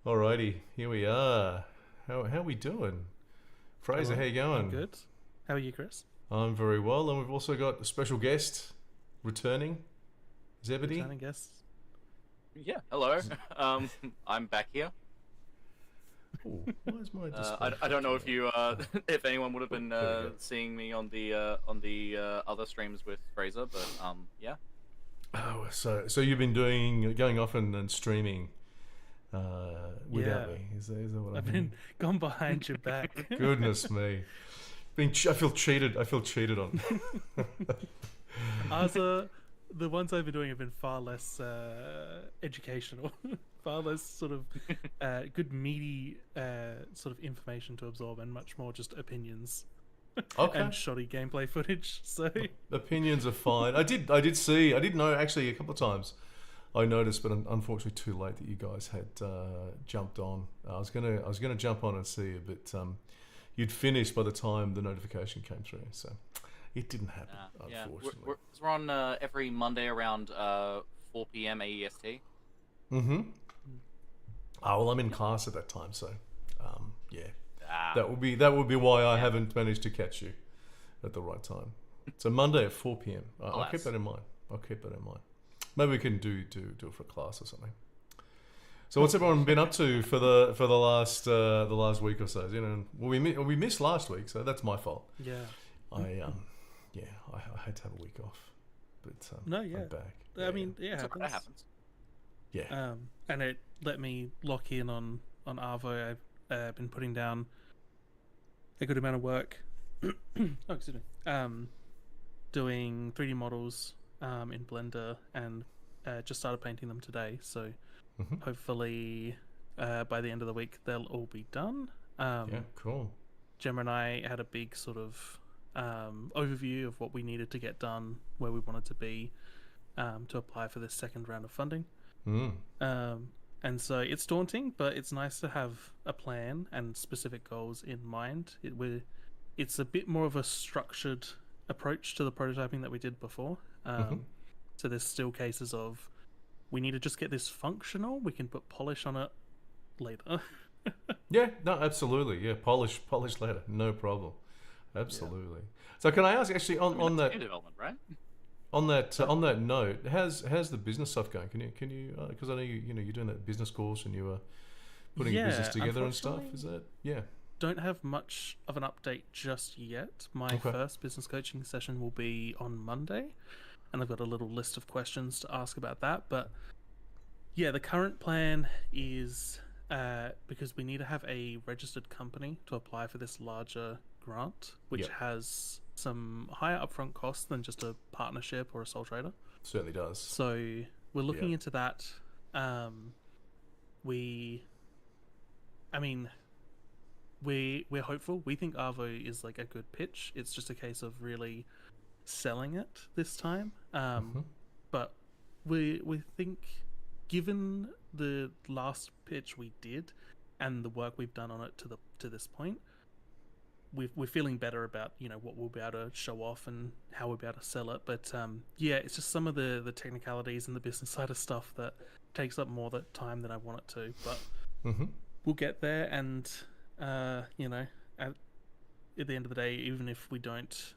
Alrighty, here we are. How we doing? Fraser, Hello, how you I'm going? good. How are you, Chris? I'm very well, and we've also got a special guest returning, Zebedee. Returning guests? Yeah, hello. Z- Um, I'm back here. Oh, why is my display I don't know flicking if you on? if anyone would have Oh, been there we go. seeing me on the other streams with Fraser, but yeah. So you've been going off and streaming without Yeah, me. Is that what I've I'm been hearing? gone behind your back. Goodness me, I feel cheated. I feel cheated on. Asa, the ones I've been doing have been far less educational, far less sort of good meaty sort of information to absorb, and much more just opinions Okay. and shoddy gameplay footage. So Opinions are fine. I did know actually a couple of times. I noticed, but unfortunately too late that you guys had jumped on. I was gonna jump on and see you, but you'd finished by the time the notification came through, so it didn't happen, Yeah. unfortunately. We're on every Monday around 4 p.m. AEST. Mm-hmm. Oh well, I'm in class at that time, so yeah, Ah, that would be why I yeah. haven't managed to catch you at the right time. So Monday at 4 p.m. I'll keep Alas. that in mind. I'll keep that in mind. Maybe we can do it for class or something. So what's everyone been up to for the last week or so? You know, well, we missed last week, so that's my fault. yeah, I yeah, I had to have a week off, but no, yeah. I'm back. I mean, yeah, it It's alright, that happens. happens. Yeah. And it let me lock in on Arvo. I've been putting down a good amount of work. Oh, excuse me. Doing 3D models in Blender, and just started painting them today. So Mhm. hopefully by the end of the week they'll all be done. Yeah, cool. Gemma and I had a big sort of overview of what we needed to get done, where we wanted to be to apply for this second round of funding. Mm. And so it's daunting, but it's nice to have a plan and specific goals in mind. It's a bit more of a structured approach to the prototyping that we did before. So there's still cases of we need to just get this functional. We can put polish on it later. Yeah, no, absolutely. Yeah, polish later, no problem. Absolutely. So can I ask actually I mean, on that's that game development, right? on that note, how's the business stuff going? Can you because I know you're doing that business course and you were putting a business Yeah, together and stuff. unfortunately, Is that yeah? don't have much of an update just yet. My Okay. first business coaching session will be on Monday, and I've got a little list of questions to ask about that. But yeah, the current plan is because we need to have a registered company to apply for this larger grant, which Yep. has some higher upfront costs than just a partnership or a sole trader. Certainly does. So we're looking Yeah. into that. We, I mean, we're hopeful. We think Arvo is like a good pitch. It's just a case of really selling it this time. Mhm. But we think, given the last pitch we did and the work we've done on it to this point, we're feeling better about what we'll be able to show off and how we'll be able to sell it. But yeah, it's just some of the technicalities and the business side of stuff that takes up more the time than I want it to. But Mhm. we'll get there, and at the end of the day, even if we don't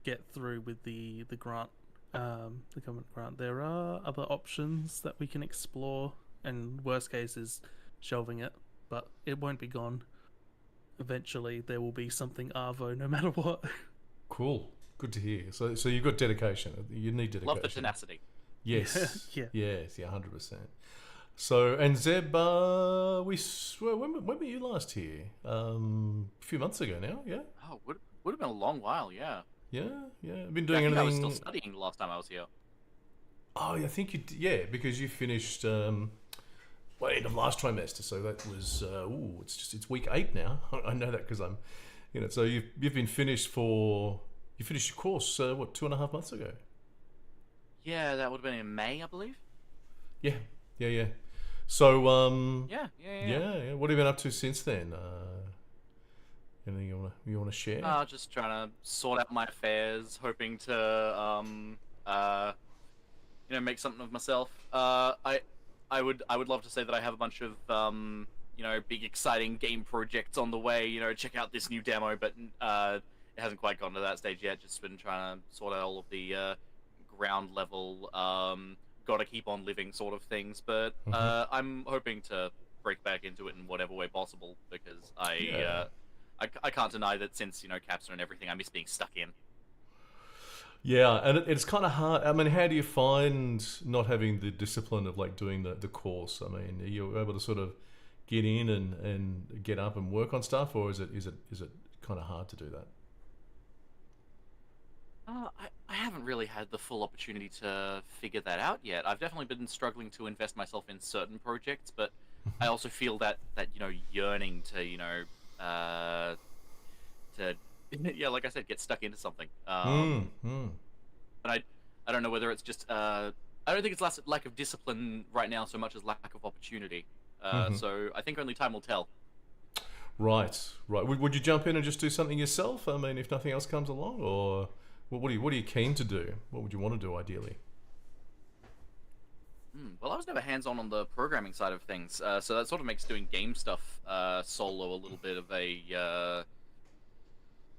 get through with the grant, the government grant, there are other options that we can explore, and worst case is shelving it, but it won't be gone. Eventually there will be something Arvo no matter what. Cool. Good to hear. So you've got dedication. You need dedication. Love the tenacity. Yes. Yeah. Yes. Yeah. 100%. So and Zeb, when were you last here? A few months ago now. Yeah. Oh, would have been a long while, yeah. Yeah. Yeah. I've been I doing think I was still anything. studying the last time I was here. Oh, I think yeah, because you finished well, end of last trimester, so that was it's week 8 now. I know that because I'm, so you've been finished you finished your course what 2.5 months ago? Yeah, that would have been in May, I believe. Yeah, yeah, yeah. So Yeah. What have you been up to since then? Anything you wanna share? Just trying to sort out my affairs, hoping to make something of myself. I would love to say that I have a bunch of big exciting game projects on the way. Check out this new demo, but it hasn't quite gotten to that stage yet. Just been trying to sort out all of the ground level, gotta keep on living sort of things. But I'm hoping to break back into it in whatever way possible, because I can't deny that since Capstone and everything, I miss being stuck in. Yeah, and it's kind of hard. I mean, how do you find not having the discipline of like doing the course? I mean, are you able to sort of get in and get up and work on stuff, or is it kind of hard to do that? I haven't really had the full opportunity to figure that out yet. I've definitely been struggling to invest myself in certain projects, but I also feel that yearning to yeah, like I said, get stuck into something. But I don't know whether it's just I don't think it's lack of discipline right now so much as lack of opportunity. So I think only time will tell. Right. Would you jump in and just do something yourself? I mean, if nothing else comes along, or what are you keen to do? What would you want to do ideally? Well, I was never hands-on on the programming side of things, so that sort of makes doing game stuff solo a little bit of a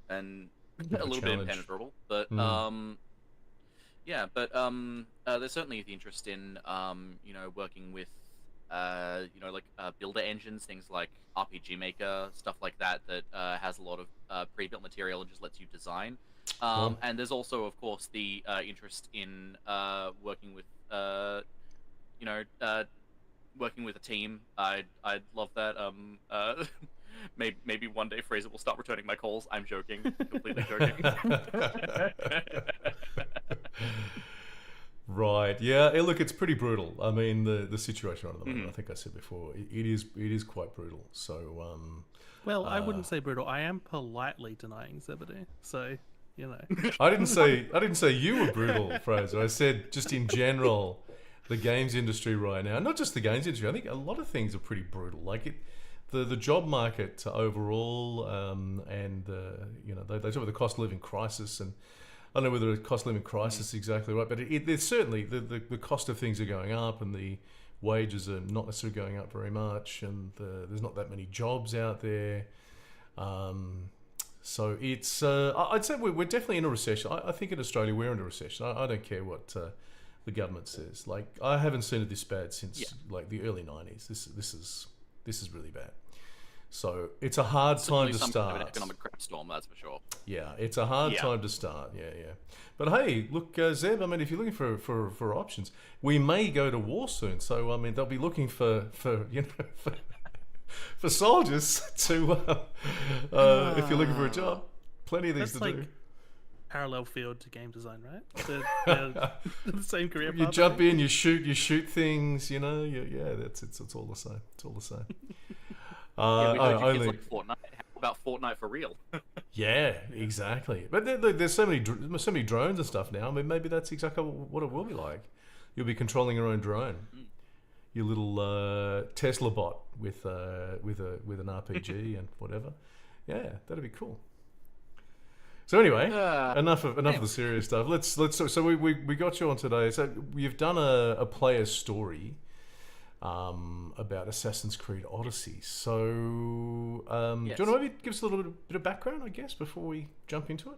little bit impenetrable. But there's certainly the interest in working with builder engines, things like RPG Maker, stuff like that has a lot of pre-built material and just lets you design. And there's also, of course, the interest in working with working with a team. I'd love that. Maybe one day Fraser will start returning my calls. I'm joking, completely joking. Right. Yeah. Hey, look, it's pretty brutal. I mean, the situation on at the moment. I think I said before, it is quite brutal. So, well, I wouldn't say brutal. I am politely denying Zebedee. So, I didn't say you were brutal, Fraser. I said just in general, the games industry right now. Not just the games industry. I think a lot of things are pretty brutal. Like the job market overall, and they talk about the cost of living crisis, and I don't know whether the cost of living crisis is exactly right, but there's certainly the cost of things are going up, and the wages are not necessarily going up very much, and there's not that many jobs out there. So it's I'd say we're definitely in a recession. I think in Australia we're in a recession. I don't care what the government says. Like, I haven't seen it this bad since like the early 90s. This is really bad. So it's a hard time to start. An economic crap storm, that's for sure. Yeah, it's a hard time to start. Yeah. But hey, look, Zeb. I mean, if you're looking for options, we may go to war soon. So I mean, they'll be looking for for soldiers to if you're looking for a job. Plenty of things to do. Parallel field to game design, right? The same career path. You jump in, you shoot things. It's all the same. It's all the same. We heard you kids like Fortnite. How about Fortnite for real? Yeah, exactly. But there's so many drones and stuff now. I mean, maybe that's exactly what it will be like. You'll be controlling your own drone, your little Tesla bot with an RPG and whatever. Yeah, that'd be cool. So anyway, enough of the serious stuff. Let's so we got you on today. So you've done a player story about Assassin's Creed Odyssey. So yes. Do you want to maybe give us a little bit of background, I guess, before we jump into it?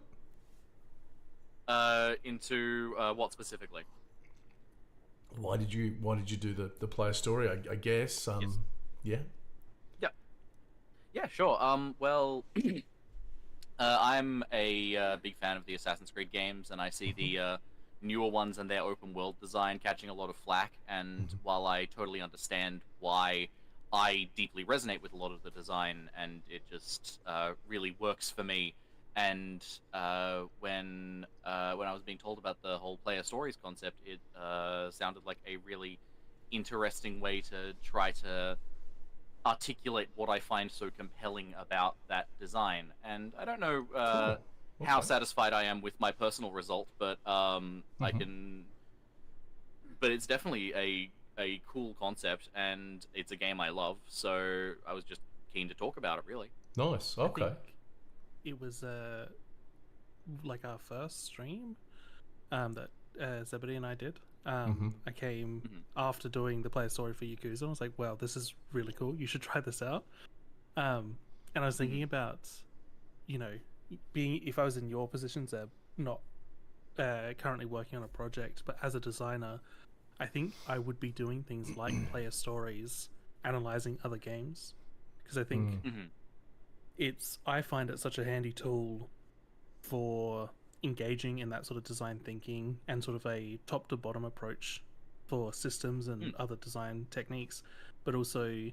Into what specifically? Why did you do the player story? I guess. Yes. Yeah, sure. Well, I'm a big fan of the Assassin's Creed games, and I see the newer ones and their open world design catching a lot of flack. And while I totally understand why, I deeply resonate with a lot of the design, and it just really works for me. And when I was being told about the whole player stories concept, it sounded like a really interesting way to try to articulate what I find so compelling about that design. And I don't know how satisfied I am with my personal result, but I can. But it's definitely a cool concept, and it's a game I love. So I was just keen to talk about it. Really nice. Okay. It was like our first stream that Zebedee and I did. Mhm. I came Mhm. after doing the player story for Yakuza. I was like, wow, this is really cool. You should try this out. And I was thinking about, you know, being if I was in your position, Zeb, not currently working on a project, but as a designer, I think I would be doing things like player stories, analyzing other games, because I think Mhm. I find it such a handy tool for engaging in that sort of design thinking and sort of a top to bottom approach for systems and other design techniques, but also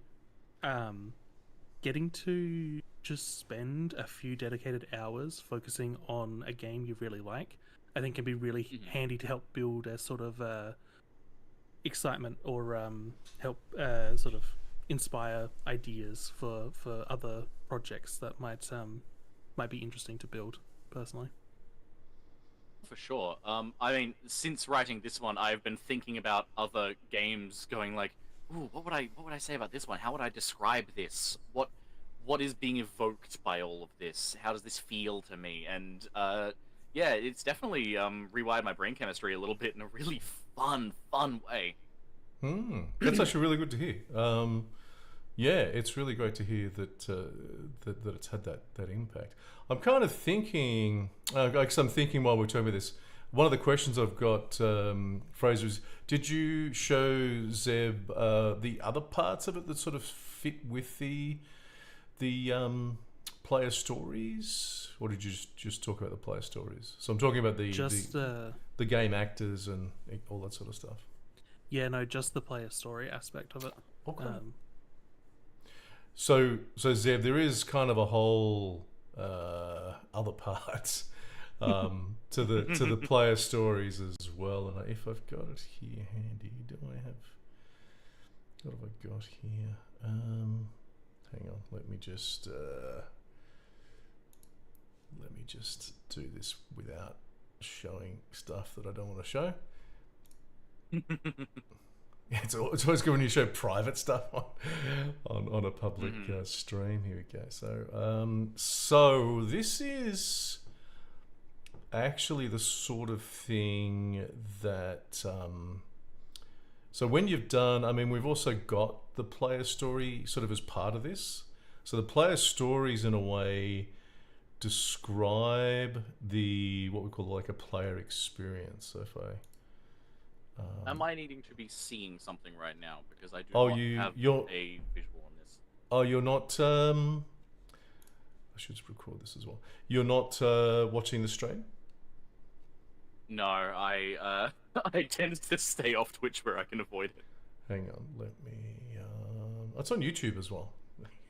getting to just spend a few dedicated hours focusing on a game you really like, I think can be really handy to help build a sort of excitement or help sort of inspire ideas for other projects that might be interesting to build personally. For sure. I mean, since writing this one, I've been thinking about other games, going like, "Ooh, what would I say about this one? How would I describe this? What is being evoked by all of this? How does this feel to me?" And yeah, it's definitely rewired my brain chemistry a little bit in a really fun way. That's actually really good to hear. Yeah, it's really great to hear that it's had that impact. I'm kind of thinking, because I'm thinking while we're talking about this, one of the questions I've got, Fraser, is did you show Zeb the other parts of it that sort of fit with the player stories, or did you just talk about the player stories? So I'm talking about the game actors and all that sort of stuff. Yeah, no, just the player story aspect of it. Okay. So Zeb, there is kind of a whole other parts to the player stories as well. And if I've got it here handy, what have I got here? Hang on, let me just do this without showing stuff that I don't want to show. It's always good when you show private stuff on a public stream. Here we go. So this is actually the sort of thing that. So when you've done, I mean, we've also got the player story sort of as part of this. So the player stories, in a way, describe what we call like a player experience. So if I Am I needing to be seeing something right now, because I do Oh, not have you're a visual on this? Oh, you're not. I should record this as well. You're not watching the stream. No, I I tend to stay off Twitch where I can avoid it. Hang on, let me. It's on YouTube as well.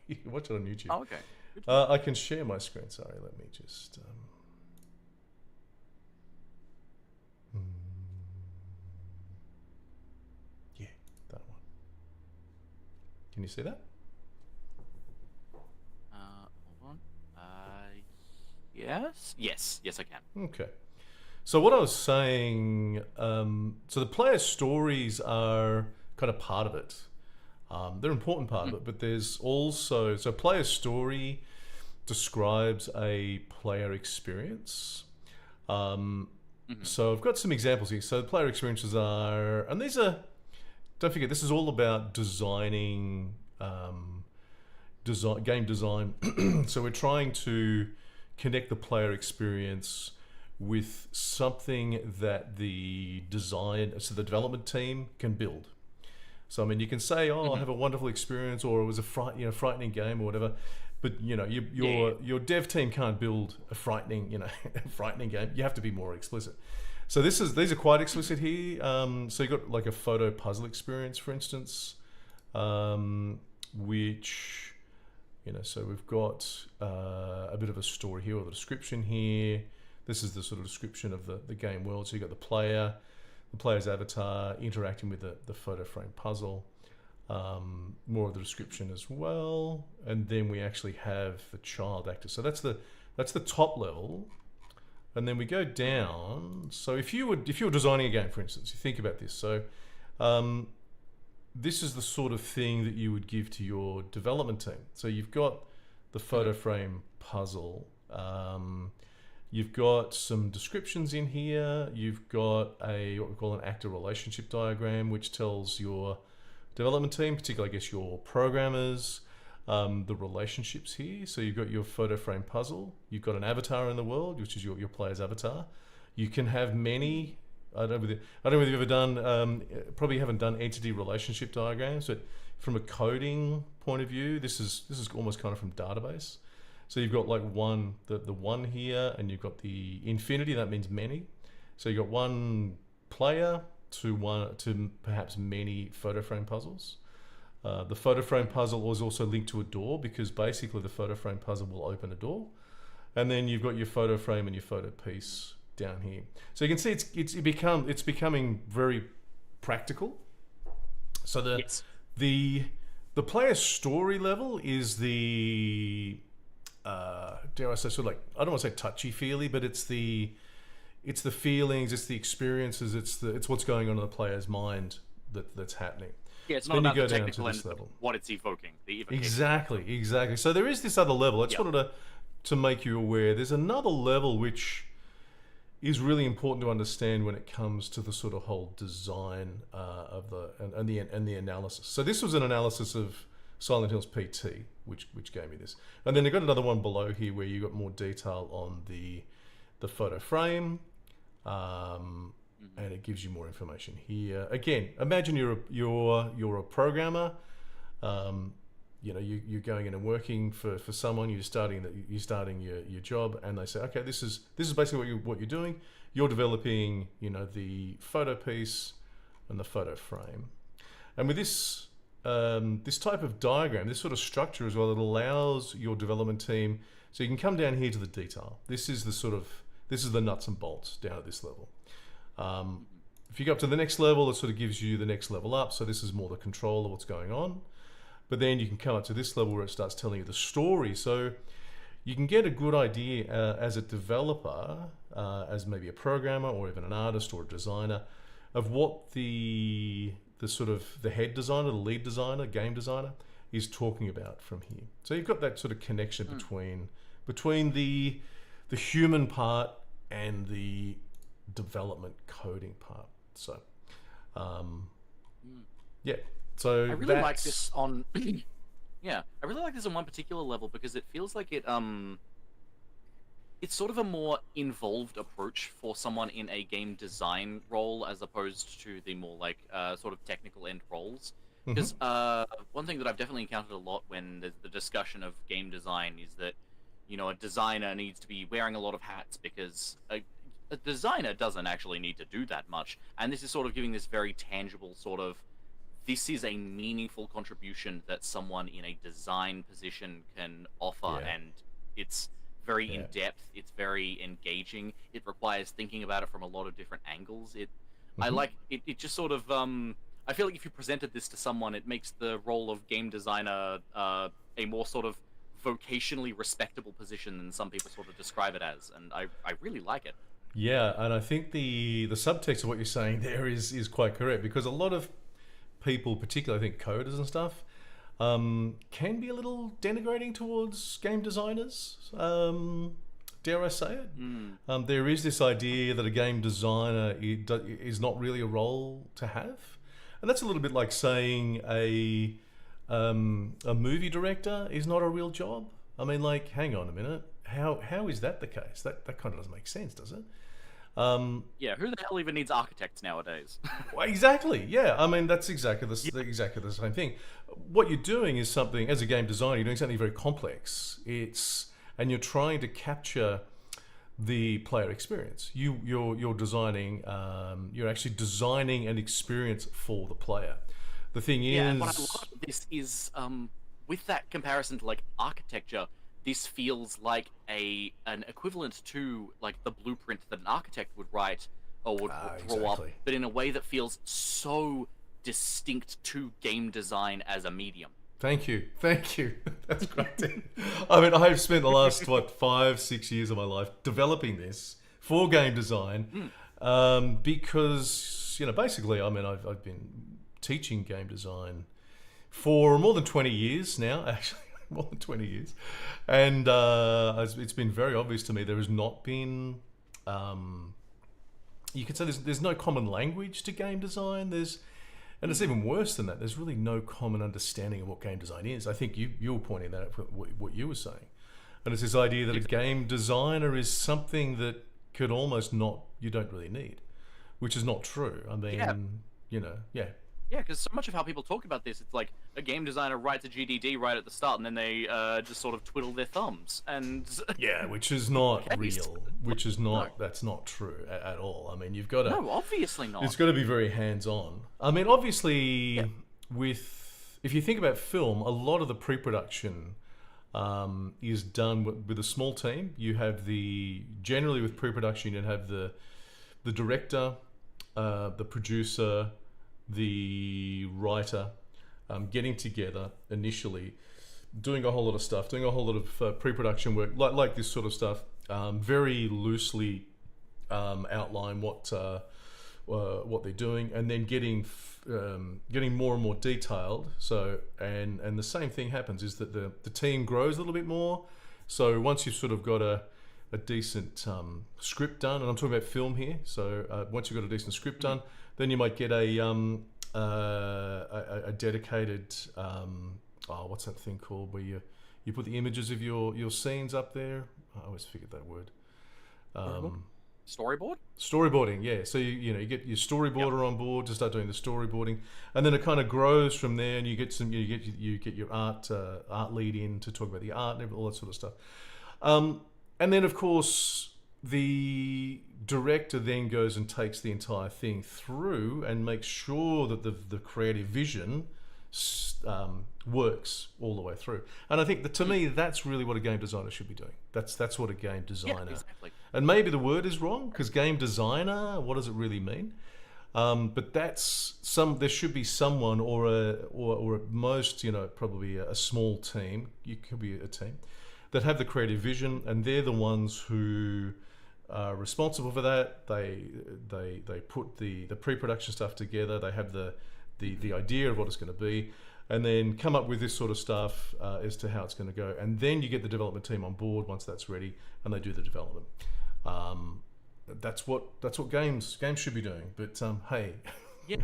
You can watch it on YouTube. Oh, okay. I can share my screen. Sorry, let me just. Yeah, that one. Can you see that? Hold on. Yes, I can. Okay. So what I was saying, so the player stories are kind of part of it. They're an important part of it, but there's also, so player story describes a player experience. So I've got some examples here. So the player experiences are, and these are, don't forget, this is all about designing, game design. So we're trying to connect the player experience with something that the development team can build. So I mean, you can say, "Oh, I have a wonderful experience," or "It was a frightening game," or whatever. But your dev team can't build a frightening game. You have to be more explicit. So these are quite explicit here. So you got like a photo puzzle experience, for instance, which so we've got a bit of a story here, or the description here. This is the sort of description of the game world. So you got the player's avatar interacting with the photo frame puzzle. More of the description as well, and then we actually have the child actor. So that's the top level, and then we go down. So if you were designing a game, for instance, you think about this. So this is the sort of thing that you would give to your development team. So you've got the photo frame puzzle. You've got some descriptions in here. You've got what we call an actor relationship diagram, which tells your development team, particularly I guess your programmers, the relationships here. So you've got your photo frame puzzle. You've got an avatar in the world, which is your player's avatar. You can have many. I don't know whether you've ever done. Probably haven't done entity relationship diagrams, but from a coding point of view, this is almost kind of from database. So you've got like the one here, and you've got the infinity. That means many. So you've got one player to perhaps many photo frame puzzles. The photo frame puzzle is also linked to a door, because basically the photo frame puzzle will open a door. And then you've got your photo frame and your photo piece down here. So you can see it's becoming very practical. So the player story level is the dare I say, sort of like, I don't want to say touchy-feely, but it's the feelings, it's the experiences, it's what's going on in the player's mind that's happening. Yeah, it's not about the technical and what it's evoking. The evocation. Exactly. So there is this other level. I just wanted to make you aware. There's another level which is really important to understand when it comes to the sort of whole design of the analysis. So this was an analysis of Silent Hills PT, which gave me this, and then they've got another one below here where you got more detail on the photo frame, and it gives you more information here. Again, imagine you're a programmer. You're going in and working for someone. You're starting your job, and they say, okay, this is basically what you're doing. You're developing, the photo piece and the photo frame, and with this type of diagram, this sort of structure as well, it allows your development team. So you can come down here to the detail. This is the nuts and bolts down at this level. If you go up to the next level, it sort of gives you the next level up. So this is more the control of what's going on. But then you can come up to this level where it starts telling you the story. So you can get a good idea as a developer, as maybe a programmer or even an artist or a designer, of what the sort of the head designer, the lead designer, game designer is talking about from here. So you've got that sort of connection between the human part and the development coding part. So yeah. So I really like this on yeah, I really like this on one particular level because it feels like it's sort of a more involved approach for someone in a game design role as opposed to the more like sort of technical end roles. Because one thing that I've definitely encountered a lot when there's the discussion of game design is that, a designer needs to be wearing a lot of hats because a designer doesn't actually need to do that much. And this is sort of giving this very tangible sort of, this is a meaningful contribution that someone in a design position can offer, and it's very in-depth, it's very engaging, it requires thinking about it from a lot of different angles. I like it. It just sort of I feel like if you presented this to someone, it makes the role of game designer a more sort of vocationally respectable position than some people sort of describe it as, and I really like it. Yeah, and I think the subtext of what you're saying there is quite correct, because a lot of people, particularly I think coders and stuff, can be a little denigrating towards game designers. Dare I say it? There is this idea that a game designer is not really a role to have, and that's a little bit like saying a movie director is not a real job. I mean, like, hang on a minute. How is that the case? That kind of doesn't make sense, does it? Yeah, who the hell even needs architects nowadays? Well, exactly. Yeah, I mean that's exactly the same thing. What you're doing is something, as a game designer, you're doing something very complex. And you're trying to capture the player experience. You're designing. You're actually designing an experience for the player. The thing is, and what I love about this is, with that comparison to like architecture, this feels like an equivalent to like the blueprint that an architect would write or would draw up, but in a way that feels so distinct to game design as a medium. Thank you. That's great. I mean, I've spent the last 5-6 years of my life developing this for game design, because basically, I mean, I've been teaching game design for more than 20 years now, actually. more than 20 years, and it's been very obvious to me there has not been. You could say there's no common language to game design. And it's even worse than that. There's really no common understanding of what game design is. I think you were pointing that out what you were saying, and it's this idea that a game designer is something that could almost not you don't really need, which is not true. I mean, yeah. Yeah, because so much of how people talk about this, it's like a game designer writes a GDD right at the start, and then they just sort of twiddle their thumbs. And yeah, which is not real. Which is not. No. That's not true at all. I mean, you've got to. No, obviously not. It's got to be very hands-on. I mean, obviously, if you think about film, a lot of the pre-production is done with a small team. You have generally with pre-production, you have the director, the producer, the writer, getting together initially, doing a whole lot of stuff, doing a whole lot of pre-production work, like this sort of stuff. Very loosely outline what they're doing, and then getting more and more detailed. So and the same thing happens is that the team grows a little bit more. So once you've sort of got a decent script done, and I'm talking about film here. So once you've got a decent script done, then you might get a dedicated what's that thing called where you put the images of your scenes up there. I always forget that word. Storyboard? Storyboarding, yeah. So you get your storyboarder on board to start doing the storyboarding, and then it kind of grows from there, and you get your art lead in to talk about the art and all that sort of stuff. And then of course the director then goes and takes the entire thing through and makes sure that the creative vision works all the way through. And I think that to me, that's really what a game designer should be doing. That's what a game designer. Yeah, exactly. And maybe the word is wrong, because game designer, what does it really mean? But there should be someone or at most, probably a small team. You could be a team that have the creative vision, and they're the ones who are responsible for that. They put the pre-production stuff together. They have the idea of what it's going to be, and then come up with this sort of stuff as to how it's going to go. And then you get the development team on board once that's ready, and they do the development. That's what games should be doing. But hey, yeah.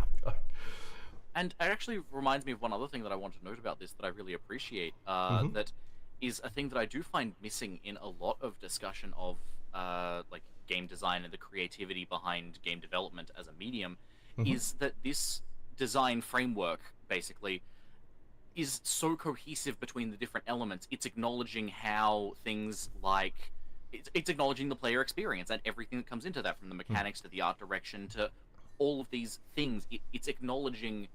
And it actually reminds me of one other thing that I want to note about this that I really appreciate. That is a thing that I do find missing in a lot of discussion of like game design and the creativity behind game development as a medium, is that this design framework basically is so cohesive between the different elements. It's acknowledging how things like it's acknowledging the player experience and everything that comes into that, from the mechanics to the art direction to all of these things. It's acknowledging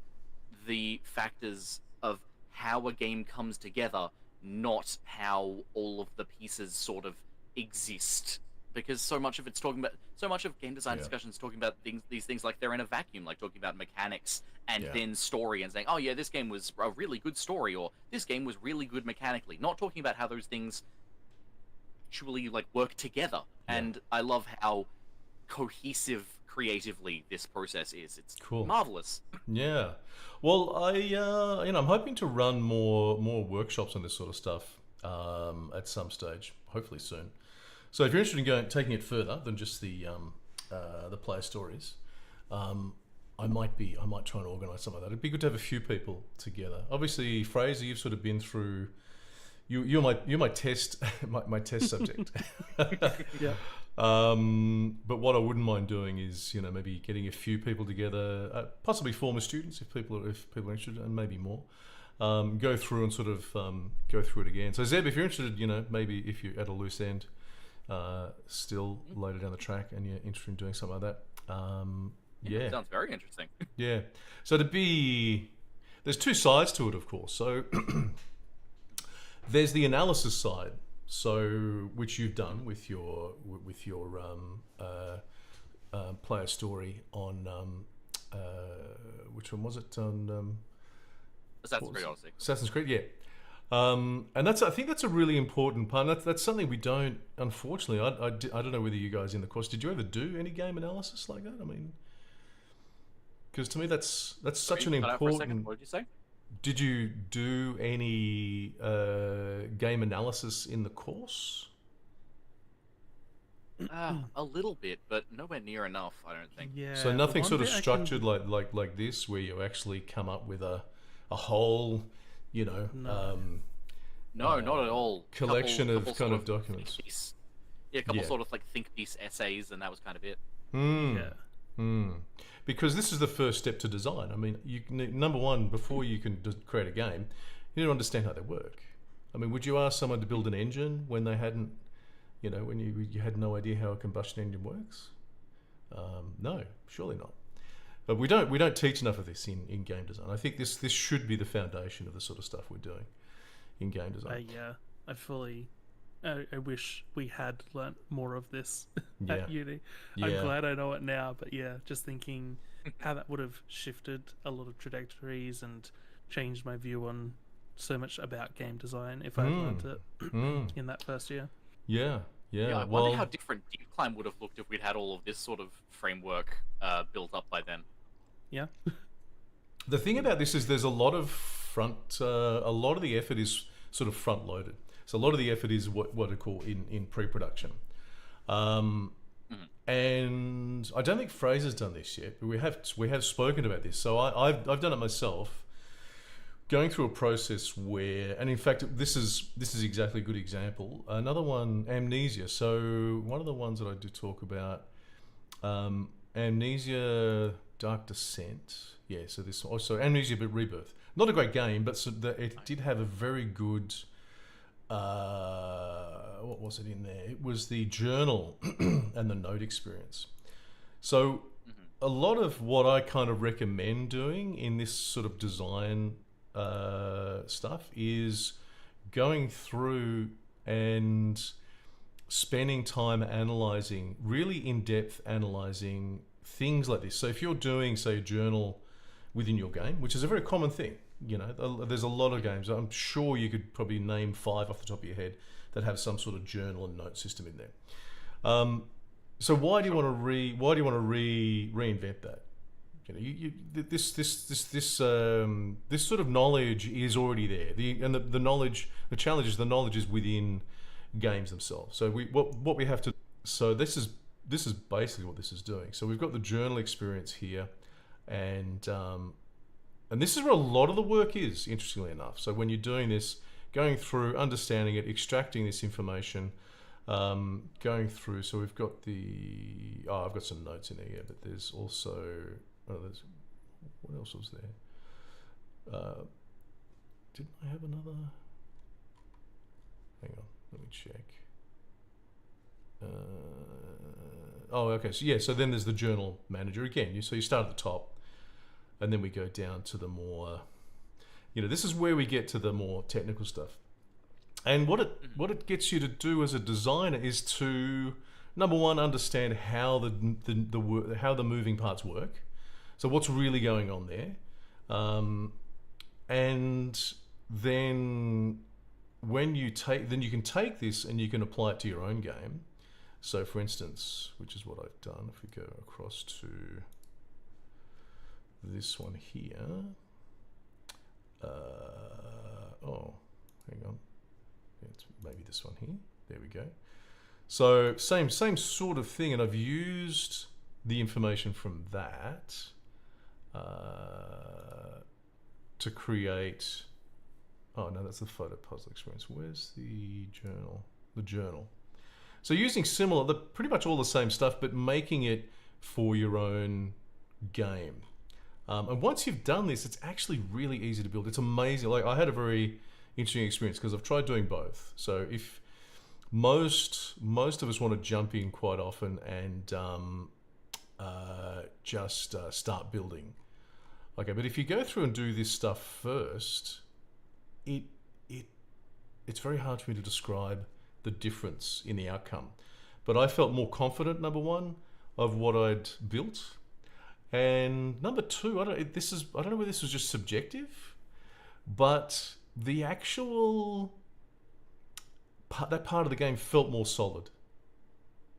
the factors of how a game comes together, not how all of the pieces sort of exist. Because so much of game design discussions talking about these things like they're in a vacuum, like talking about mechanics and then story and saying, oh yeah, this game was a really good story, or this game was really good mechanically. Not talking about how those things actually like work together. And I love how cohesive creatively this process is. It's cool. Marvelous. Yeah. Well, I'm hoping to run more workshops on this sort of stuff at some stage, hopefully soon. So if you're interested in taking it further than just the player stories, I might try and organise something like that. It'd be good to have a few people together. Obviously, Fraser, you've sort of been through. You're my test my test subject. Yeah. But what I wouldn't mind doing is maybe getting a few people together, possibly former students if people are interested, and maybe more. Go through and sort of go through it again. So Zeb, if you're interested, maybe if you're at a loose end, still later down the track, and you're interested in doing something like that, yeah, sounds very interesting. Yeah. So there's two sides to it, of course. So there's the analysis side, so which you've done with your player story on which one was it, on Assassin's Creed Odyssey. Assassin's Creed, yeah. And I think that's a really important part. That's something we don't, unfortunately. I don't know whether you guys in the course, did you ever do any game analysis like that? I mean, because to me that's such an important. What did you say? did you do any game analysis in the course? A little bit, but nowhere near enough, I don't think. Yeah. So the nothing one sort of bit I can- structured like this, where you actually come up with a whole, you know, No. No, not at all. collection of couple kind sort of documents. think piece- Yeah, a couple Yeah. sort of like think piece essays, and that was kind of it. Hmm. Yeah. Because this is the first step to design. I mean, number one, before you can create a game, you need to understand how they work. I mean, would you ask someone to build an engine when they hadn't, you know, when you had no idea how a combustion engine works? No, surely not. But we don't teach enough of this in game design. I think this should be the foundation of the sort of stuff we're doing in game design. I fully. I wish we had learnt more of this Yeah. at uni. Yeah. I'm glad I know it now, but yeah, just thinking how that would have shifted a lot of trajectories and changed my view on so much about game design if I had learnt it in that first year. Yeah. Yeah, I Well, wonder how different Deep Climb would have looked if we'd had all of this sort of framework built up by then. Yeah. the thing about this is there's a lot of a lot of the effort is sort of front loaded. So a lot of the effort is what I call in pre-production. And I don't think Fraser's done this yet, but we have spoken about this. So I've done it myself, going through a process where, and in fact, this is exactly a good example. Another one, Amnesia. So one of the ones that I do talk about, Amnesia Dark Descent. Yeah, so this also Amnesia but Rebirth. Not a great game, but it did have a very good. What was it in there? It was the journal and the note experience. So a lot of what I kind of recommend doing in this sort of design stuff is going through and spending time analyzing, really in-depth analyzing things like this. So if you're doing, say, a journal within your game, which is a very common thing, you know, there's a lot of games. I'm sure you could probably name 5 off the top of your head that have some sort of journal and note system in there. So why do you want to reinvent that? You know, this sort of knowledge is already there. The knowledge, the challenge is the knowledge is within games themselves. So what we have to. So this is basically what this is doing. So we've got the journal experience here, and this is where a lot of the work is, interestingly enough. So when you're doing this, going through, understanding it, extracting this information, going through. So we've got I've got some notes in there, yeah, but there's also, what else was there? Didn't I have another? Hang on, let me check. Okay, so yeah, so then there's the journal manager again. So you start at the top, and then we go down to the more, this is where we get to the more technical stuff. And what it gets you to do as a designer is to, number one, understand how the moving parts work. So what's really going on there, and then you can take this and you can apply it to your own game. So for instance, which is what I've done, if we go across to this one here, hang on, it's maybe this one here, there we go. So same sort of thing, and I've used the information from that to create, oh no, that's the photo puzzle experience. Where's the journal? The journal. So using pretty much all the same stuff, but making it for your own game. And once you've done this, it's actually really easy to build. It's amazing. Like, I had a very interesting experience because I've tried doing both. So if most of us want to jump in quite often and just start building. Okay, but if you go through and do this stuff first, it's very hard for me to describe the difference in the outcome. But I felt more confident, number one, of what I'd built. And number two, I don't know whether this was just subjective, but the actual that part of the game felt more solid.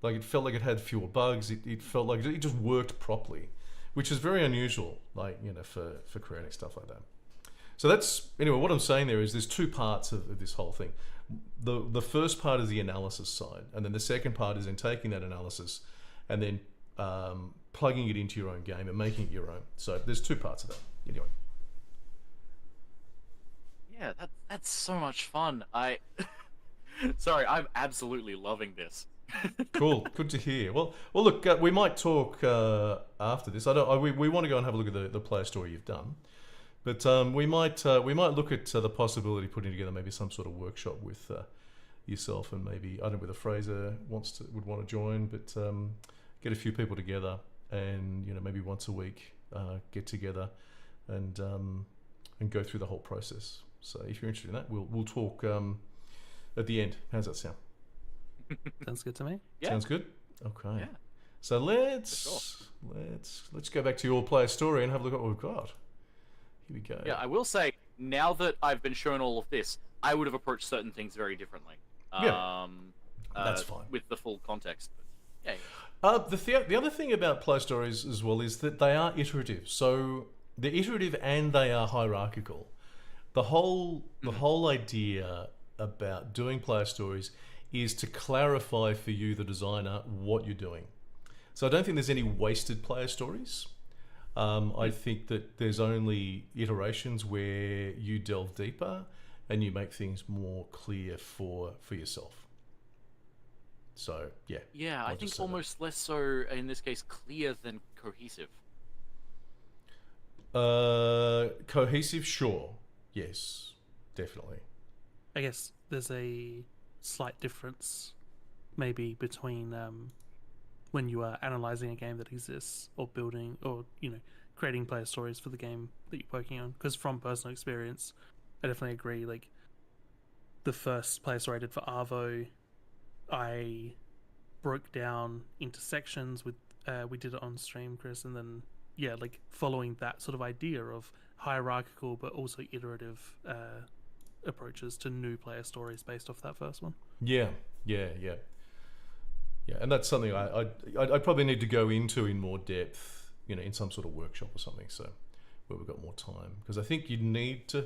Like, it felt like it had fewer bugs. It felt like it just worked properly, which is very unusual, like, for creating stuff like that. So that's anyway. What I'm saying there is there's two parts of this whole thing. The first part is the analysis side, and then the second part is in taking that analysis and then plugging it into your own game and making it your own. So there's two parts of that. Anyway. Yeah, that's so much fun. Sorry, I'm absolutely loving this. Cool, good to hear. Well, look, we might talk after this. We want to go and have a look at the player story you've done, but we might look at the possibility of putting together maybe some sort of workshop with yourself and maybe I don't know whether Fraser would want to join, but get a few people together and maybe once a week get together and go through the whole process. So if you're interested in that, we'll talk at the end. How's that sound? Sounds good to me. Yeah. Sounds good. Okay. Yeah. So let's go back to your player story and have a look at what we've got. Here we go. Yeah, I will say, now that I've been shown all of this, I would have approached certain things very differently. Yeah. That's fine. With the full context. But, yeah. The other thing about player stories as well is that they are iterative. So they're iterative and they are hierarchical. The whole idea about doing player stories is to clarify for you, the designer, what you're doing. So I don't think there's any wasted player stories. I think that there's only iterations where you delve deeper and you make things more clear for yourself. So, yeah. Yeah, I think almost less so, in this case, clear than cohesive. Cohesive, sure. Yes, definitely. I guess there's a slight difference maybe between when you are analyzing a game that exists or building or creating player stories for the game that you're working on, because from personal experience I definitely agree, like the first player story I did for Arvo, I broke down into sections with we did it on stream, Chris, and then like following that sort of idea of hierarchical but also iterative approaches to new player stories based off that first one. Yeah, and that's something I probably need to go into in more depth, in some sort of workshop or something. So where we've got more time, because I think you need to.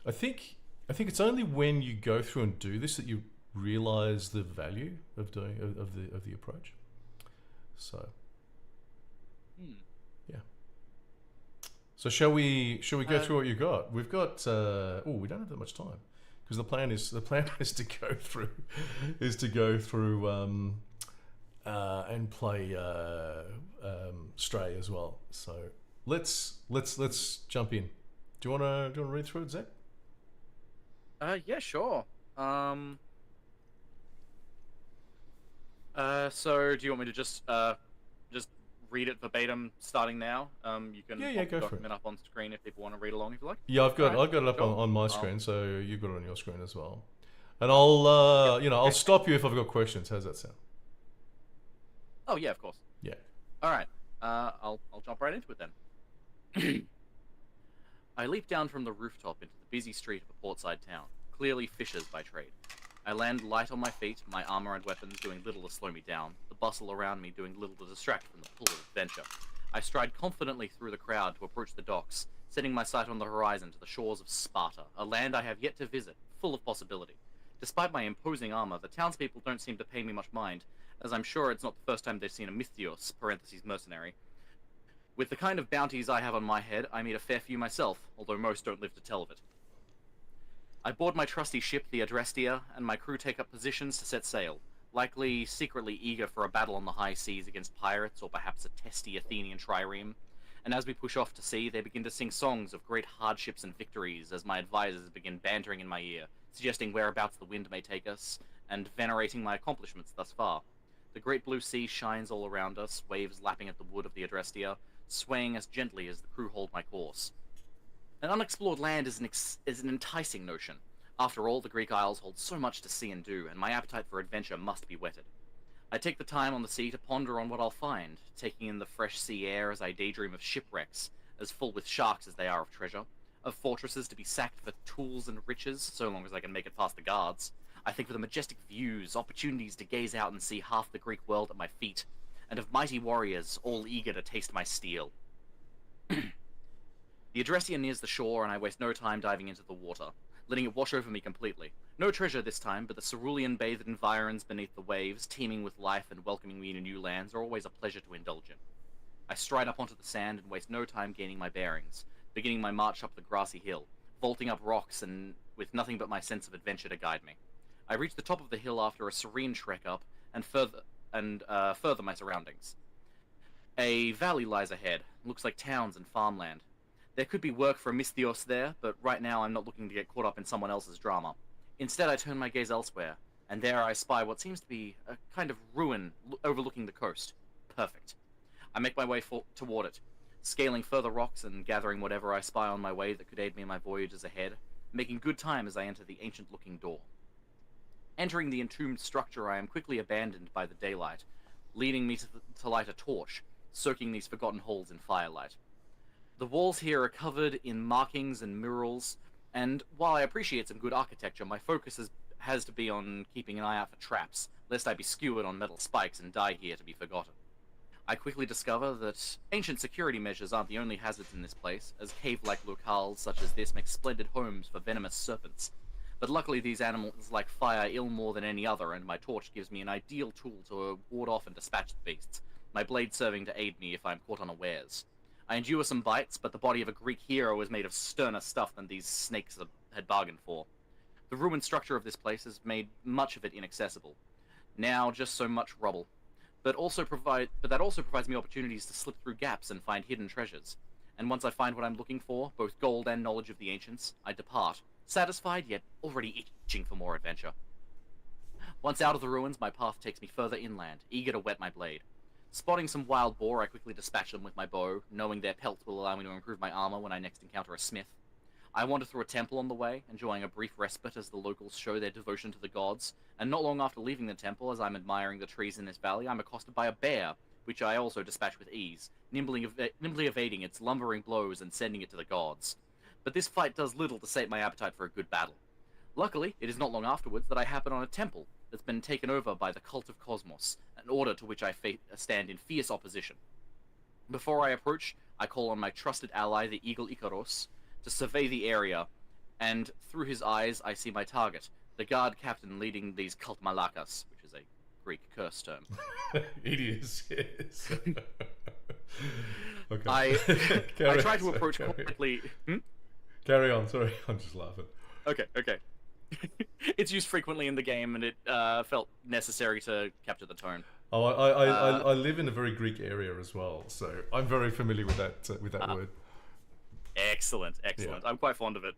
I think it's only when you go through and do this that you realize the value of doing of the approach. So. Yeah. So shall we go through what you got? We've got we don't have that much time because the plan is to go through and play Stray as well. So let's jump in. Do you want to read through it, Zach? Yeah, sure. So do you want me to just read it verbatim starting now? You can pop the document up on screen if people want to read along if you like. Yeah, I've got it up on my screen, so you've got it on your screen as well. And I'll stop you if I've got questions. How's that sound? Oh yeah, of course. Yeah. All right. I'll jump right into it then. I leap down from the rooftop into the busy street of a portside town, clearly fishers by trade. I land light on my feet, my armor and weapons doing little to slow me down, the bustle around me doing little to distract from the pull of adventure. I stride confidently through the crowd to approach the docks, setting my sight on the horizon to the shores of Sparta, a land I have yet to visit, full of possibility. Despite my imposing armor, the townspeople don't seem to pay me much mind, as I'm sure it's not the first time they've seen a Mythios, mercenary. With the kind of bounties I have on my head, I meet a fair few myself, although most don't live to tell of it. I board my trusty ship, the Adrestia, and my crew take up positions to set sail, likely secretly eager for a battle on the high seas against pirates or perhaps a testy Athenian trireme. And as we push off to sea, they begin to sing songs of great hardships and victories as my advisors begin bantering in my ear, suggesting whereabouts the wind may take us, and venerating my accomplishments thus far. The great blue sea shines all around us, waves lapping at the wood of the Adrestia, swaying as gently as the crew hold my course. An unexplored land is an enticing notion. After all, the Greek Isles hold so much to see and do, and my appetite for adventure must be whetted. I take the time on the sea to ponder on what I'll find, taking in the fresh sea air as I daydream of shipwrecks, as full with sharks as they are of treasure, of fortresses to be sacked for tools and riches, so long as I can make it past the guards. I think of the majestic views, opportunities to gaze out and see half the Greek world at my feet, and of mighty warriors, all eager to taste my steel. The Adressia nears the shore, and I waste no time diving into the water, letting it wash over me completely. No treasure this time, but the cerulean-bathed environs beneath the waves, teeming with life and welcoming me to new lands, are always a pleasure to indulge in. I stride up onto the sand and waste no time gaining my bearings, beginning my march up the grassy hill, vaulting up rocks and with nothing but my sense of adventure to guide me. I reach the top of the hill after a serene trek up, and further my surroundings. A valley lies ahead, looks like towns and farmland. There could be work for a Misthios there, but right now I'm not looking to get caught up in someone else's drama. Instead, I turn my gaze elsewhere, and there I spy what seems to be a kind of ruin overlooking the coast. Perfect. I make my way toward it, scaling further rocks and gathering whatever I spy on my way that could aid me in my voyages ahead, making good time as I enter the ancient-looking door. Entering the entombed structure, I am quickly abandoned by the daylight, leading me to light a torch, soaking these forgotten holes in firelight. The walls here are covered in markings and murals, and while I appreciate some good architecture, my focus has to be on keeping an eye out for traps, lest I be skewered on metal spikes and die here to be forgotten. I quickly discover that ancient security measures aren't the only hazards in this place, as cave-like locales such as this make splendid homes for venomous serpents. But luckily these animals like fire ill more than any other, and my torch gives me an ideal tool to ward off and dispatch the beasts, my blade serving to aid me if I'm caught unawares. I endure some bites, but the body of a Greek hero is made of sterner stuff than these snakes had bargained for. The ruined structure of this place has made much of it inaccessible. Now just so much rubble. But that also provides me opportunities to slip through gaps and find hidden treasures. And once I find what I'm looking for, both gold and knowledge of the ancients, I depart, satisfied yet already itching for more adventure. Once out of the ruins, my path takes me further inland, eager to whet my blade. Spotting some wild boar, I quickly dispatch them with my bow, knowing their pelts will allow me to improve my armor when I next encounter a smith. I wander through a temple on the way, enjoying a brief respite as the locals show their devotion to the gods, and not long after leaving the temple, as I'm admiring the trees in this valley, I'm accosted by a bear, which I also dispatch with ease, nimbly evading its lumbering blows and sending it to the gods. But this fight does little to sate my appetite for a good battle. Luckily, it is not long afterwards that I happen on a temple that's been taken over by the Cult of Cosmos, an order to which I stand in fierce opposition. Before I approach, I call on my trusted ally, the Eagle Ikaros, to survey the area, and through his eyes I see my target, the guard captain leading these Cult Malakas, which is a Greek curse term. It is, yes. Okay. I try to approach quietly. Carry on, sorry, I'm just laughing. Okay. It's used frequently in the game, and it felt necessary to capture the tone. Oh, I live in a very Greek area as well, so I'm very familiar with that word. Excellent. Yeah. I'm quite fond of it.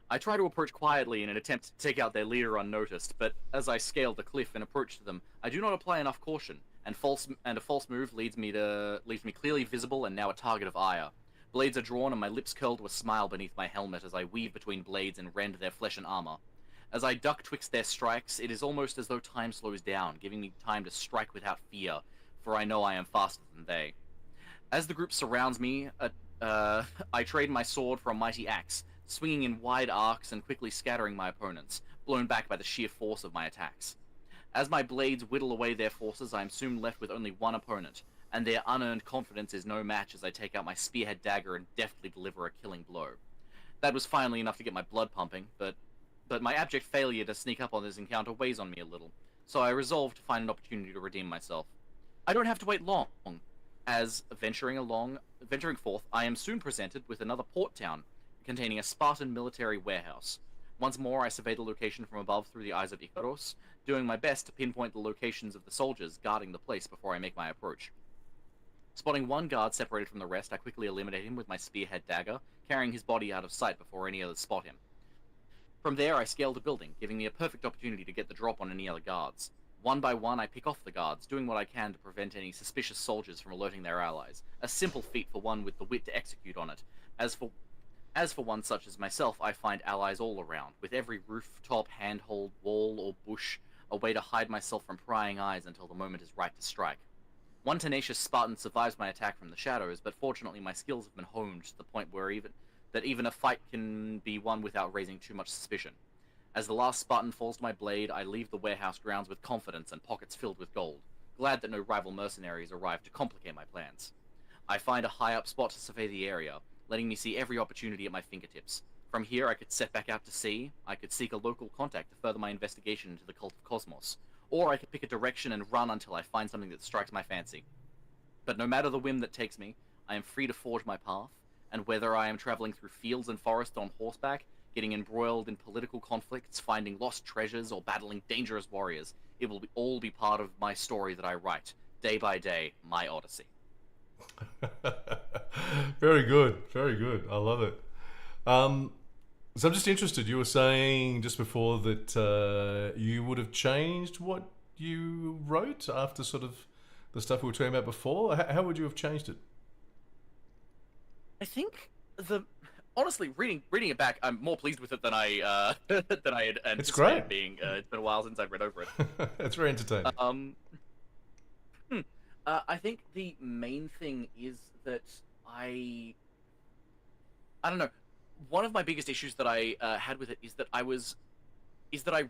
I try to approach quietly in an attempt to take out their leader unnoticed, but as I scale the cliff and approach them, I do not apply enough caution, and a false move leaves me clearly visible and now a target of ire. Blades are drawn and my lips curl to a smile beneath my helmet as I weave between blades and rend their flesh and armor. As I duck twixt their strikes, it is almost as though time slows down, giving me time to strike without fear, for I know I am faster than they. As the group surrounds me, I trade my sword for a mighty axe, swinging in wide arcs and quickly scattering my opponents, blown back by the sheer force of my attacks. As my blades whittle away their forces, I am soon left with only one opponent, and their unearned confidence is no match as I take out my spearhead dagger and deftly deliver a killing blow. That was finally enough to get my blood pumping, but my abject failure to sneak up on this encounter weighs on me a little, so I resolve to find an opportunity to redeem myself. I don't have to wait long, as venturing forth, I am soon presented with another port town, containing a Spartan military warehouse. Once more, I survey the location from above through the eyes of Ikaros, doing my best to pinpoint the locations of the soldiers guarding the place before I make my approach. Spotting one guard separated from the rest, I quickly eliminate him with my spearhead dagger, carrying his body out of sight before any others spot him. From there, I scale the building, giving me a perfect opportunity to get the drop on any other guards. One by one, I pick off the guards, doing what I can to prevent any suspicious soldiers from alerting their allies. A simple feat for one with the wit to execute on it. As for one such as myself, I find allies all around, with every rooftop, handhold, wall, or bush, a way to hide myself from prying eyes until the moment is right to strike. One tenacious Spartan survives my attack from the shadows, but fortunately my skills have been honed to the point where even a fight can be won without raising too much suspicion. As the last Spartan falls to my blade, I leave the warehouse grounds with confidence and pockets filled with gold, glad that no rival mercenaries arrive to complicate my plans. I find a high up spot to survey the area, letting me see every opportunity at my fingertips. From here, I could set back out to sea, I could seek a local contact to further my investigation into the cult of Cosmos, or I could pick a direction and run until I find something that strikes my fancy. But no matter the whim that takes me, I am free to forge my path, and whether I am traveling through fields and forests on horseback, getting embroiled in political conflicts, finding lost treasures, or battling dangerous warriors, it will all be part of my story that I write, day by day, my odyssey. Very good, very good. I love it. So I'm just interested. You were saying just before that you would have changed what you wrote after sort of the stuff we were talking about before. How would you have changed it? I think honestly reading it back, I'm more pleased with it than I than I had anticipated. It's great. Being it's been a while since I've read over it. It's very entertaining. I think the main thing is that I don't know. One of my biggest issues that I had with it is that I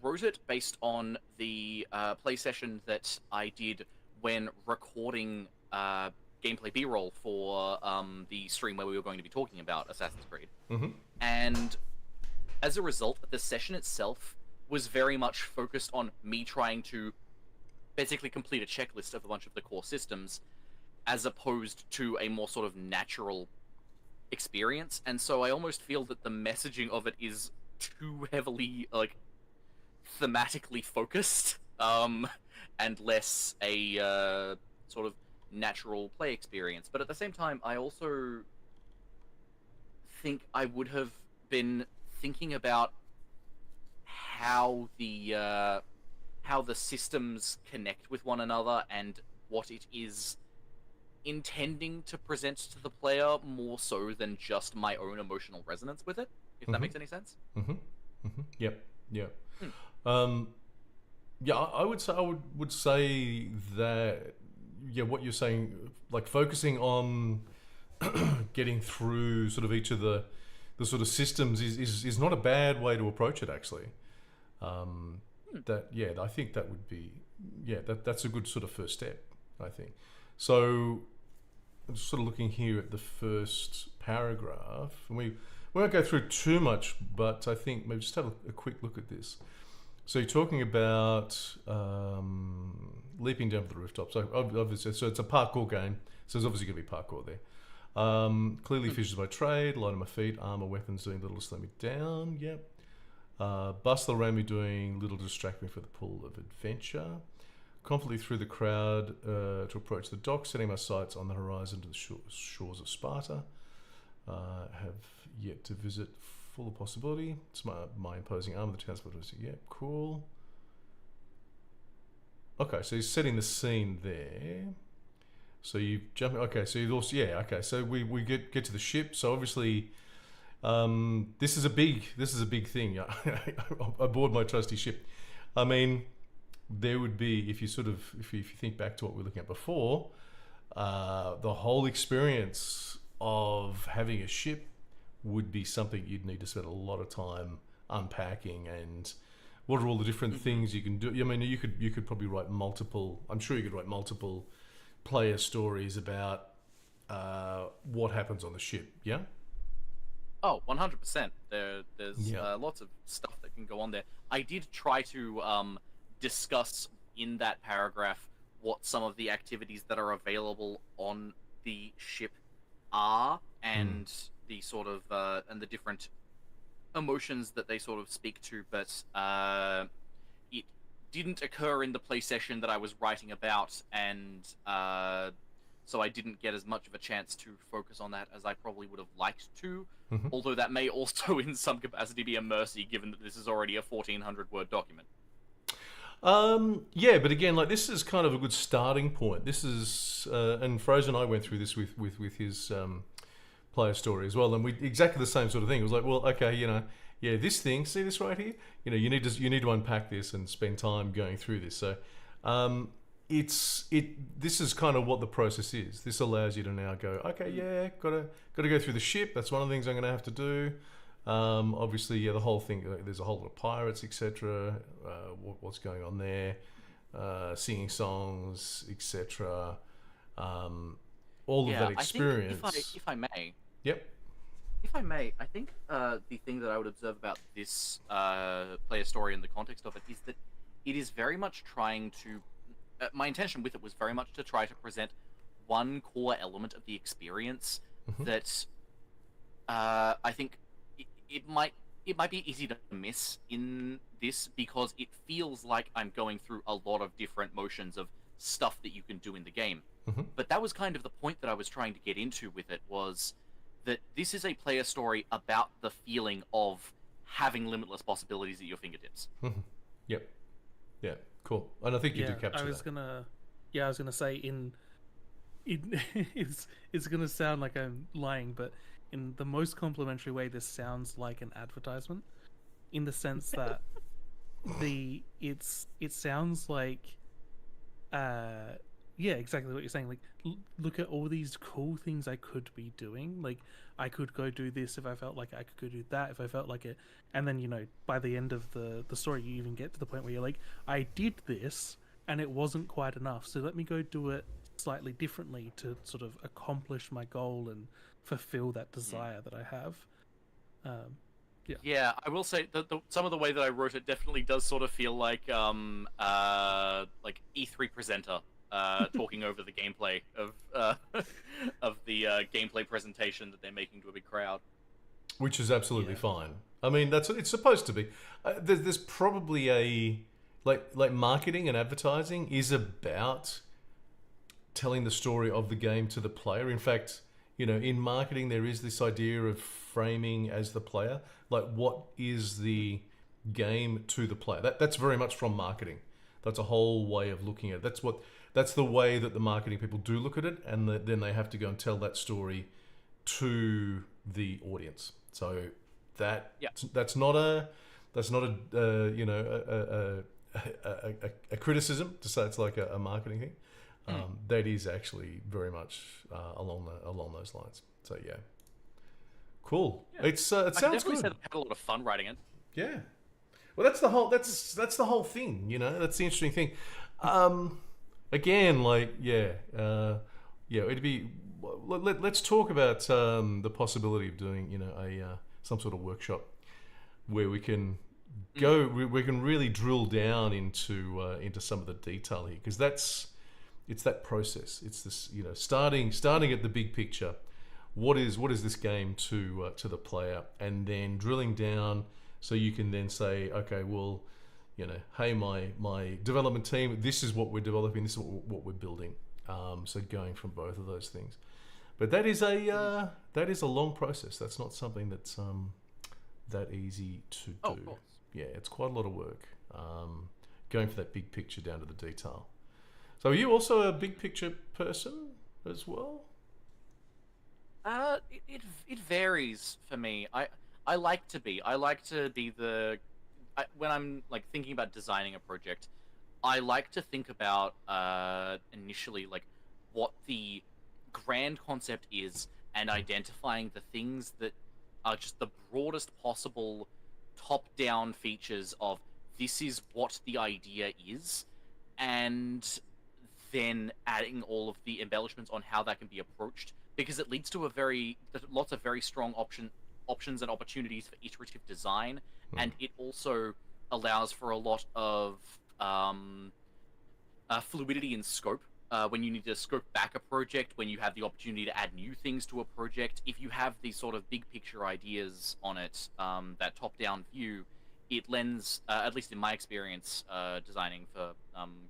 wrote it based on the play session that I did when recording gameplay B-roll for the stream where we were going to be talking about Assassin's Creed. Mm-hmm. And as a result, the session itself was very much focused on me trying to basically complete a checklist of a bunch of the core systems, as opposed to a more sort of natural experience. And so I almost feel that the messaging of it is too heavily like thematically focused, and less a sort of natural play experience. But at the same time, I also think I would have been thinking about how the systems connect with one another and what it is intending to present to the player, more so than just my own emotional resonance with it, if that makes any sense. Yep. Yeah, I would say that, yeah, what you're saying, like focusing on getting through sort of each of the sort of systems is not a bad way to approach it, actually. I think that would be, that's a good sort of first step, I think. So I'm just sort of looking here at the first paragraph, and we won't go through too much, but I think maybe just have a quick look at this. So you're talking about leaping down from the rooftop. So obviously, so it's a parkour game. So there's obviously going to be parkour there. Clearly fishes by trade, light on my feet, armor, weapons doing little to slow me down. Yep. Bustle around me doing little to distract me for the pull of adventure. Confidently through the crowd to approach the dock, setting my sights on the horizon to the shores of Sparta. Have yet to visit, full of possibility. It's my imposing armor, the transport was, cool. Okay, so he's setting the scene there. So you jump, okay, so you also, so we get to the ship. So obviously, this is a big thing. Aboard my trusty ship. I mean, there would be, if you think back to what we were looking at before, the whole experience of having a ship would be something you'd need to spend a lot of time unpacking, and what are all the different things you can do. I mean, you could probably write multiple, I'm sure you could write multiple player stories about what happens on the ship, yeah? Oh, 100%. There's lots of stuff that can go on there. I did try to discuss in that paragraph what some of the activities that are available on the ship are, and the sort of and the different emotions that they sort of speak to, but it didn't occur in the play session that I was writing about, and so I didn't get as much of a chance to focus on that as I probably would have liked to. Although that may also in some capacity be a mercy, given that this is already a 1,400 word document. But again, like, this is kind of a good starting point. This is and Fraser and I went through this with his player story as well, and we exactly the same sort of thing. It was like, well, okay, this thing, see this right here, you need to unpack this and spend time going through this. So this is kind of what the process is. This allows you to now go, okay, gotta go through the ship. That's one of the things I'm gonna have to do. Obviously, the whole thing, there's a whole lot of pirates, etc. What's going on there, singing songs, etc. all of that I think experience. if I may, Yep. if I may, I think the thing that I would observe about this player story in the context of it is that it is very much trying to. My intention with it was very much to try to present one core element of the experience that I think it might be easy to miss in this because it feels like I'm going through a lot of different motions of stuff that you can do in the game. But that was kind of the point that I was trying to get into with it was that this is a player story about the feeling of having limitless possibilities at your fingertips. Yep. Yeah. Cool. And I think you did capture I was that. I was gonna say it's gonna sound like I'm lying, but in the most complimentary way, this sounds like an advertisement, in the sense that it sounds like yeah, exactly what you're saying. Like, look at all these cool things I could be doing. Like, I could go do this if I felt like I could go do that if I felt like it. And then, by the end of the story, you even get to the point where you're like, I did this and it wasn't quite enough. So let me go do it slightly differently to sort of accomplish my goal and fulfill that desire that I have. Yeah, I will say that some of the way that I wrote it definitely does sort of feel like E3 presenter talking over the gameplay of the gameplay presentation that they're making to a big crowd. Which is absolutely fine. I mean, that's what it's supposed to be. There's probably a like marketing and advertising is about telling the story of the game to the player. In fact, in marketing there is this idea of framing as the player, like what is the game to the player. That's very much from marketing. That's a whole way of looking at it. That's the way that the marketing people do look at it, and then they have to go and tell that story to the audience. So that's not a criticism to say it's like a marketing thing. That is actually very much along those lines. So yeah, cool. Yeah. It sounds definitely good. said I had a lot of fun writing it. Yeah. Well, that's the whole thing. That's the interesting thing. Again, it'd be. Let's talk about the possibility of doing some sort of workshop where we can go. We can really drill down into some of the detail here, because it's that process. It's this starting at the big picture. What is this game to the player, and then drilling down so you can then say, okay, well, hey, my development team, this is what we're developing, this is what we're building. So going from both of those things, but that is a long process. That's not something that's that easy to do. Oh, of course. Yeah, it's quite a lot of work. Going for that big picture down to the detail. So are you also a big picture person as well? It varies for me. I like to be when I'm thinking about designing a project, I like to think about initially what the grand concept is, and identifying the things that are just the broadest possible top-down features of this is what the idea is, and then adding all of the embellishments on how that can be approached, because it leads to lots of very strong options and opportunities for iterative design, and it also allows for a lot of fluidity in scope. When you need to scope back a project, when you have the opportunity to add new things to a project, if you have these sort of big picture ideas on it, that top-down view, it lends, at least in my experience designing for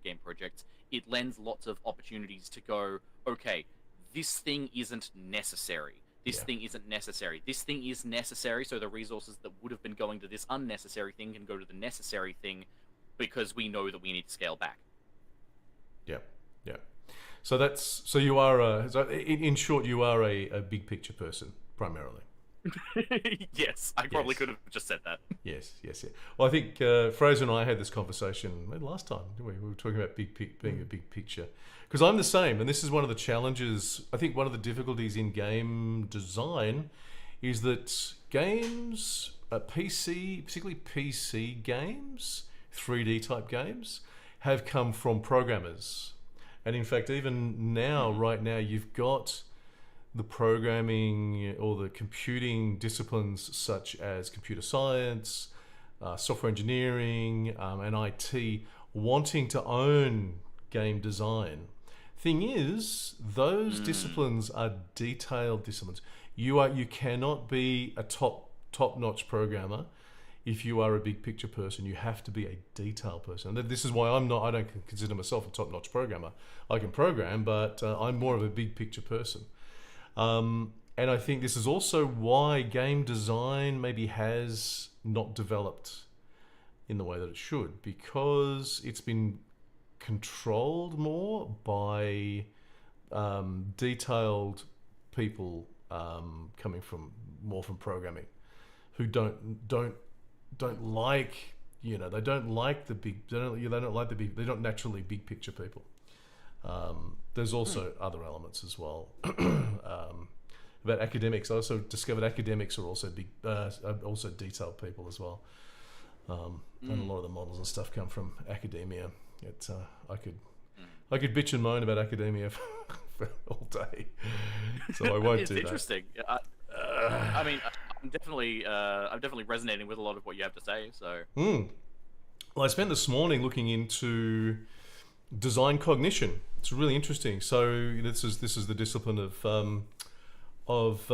game projects, it lends lots of opportunities to go, okay, this thing isn't necessary. This thing isn't necessary. This thing is necessary, so the resources that would have been going to this unnecessary thing can go to the necessary thing, because we know that we need to scale back. Yeah. So you are in short, you are a big picture person primarily. Yes, I probably could have just said that. Yes. Well, I think Fraser and I had this conversation maybe last time, didn't we? We were talking about being a big picture. Because I'm the same, and this is one of the challenges. I think one of the difficulties in game design is that games, particularly PC games, 3D type games, have come from programmers. And in fact, even now, right now, you've got the programming or the computing disciplines such as computer science, software engineering, and IT wanting to own game design. Thing is, those disciplines are detailed disciplines. You cannot be a top-notch programmer if you are a big picture person. You have to be a detail person. And this is why I don't consider myself a top-notch programmer. I can program, but I'm more of a big picture person. And I think this is also why game design maybe has not developed in the way that it should, because it's been controlled more by detailed people coming from programming, who don't like, you know, they don't like the big, they're not naturally big picture people. There's also other elements as well. About academics, I also discovered academics are also also detailed people as well. And a lot of the models and stuff come from academia. I could bitch and moan about academia for all day, so I won't It's do that. interesting. I mean, I'm definitely resonating with a lot of what you have to say. So, Well, I spent this morning looking into design cognition. It's really interesting. So this is the discipline of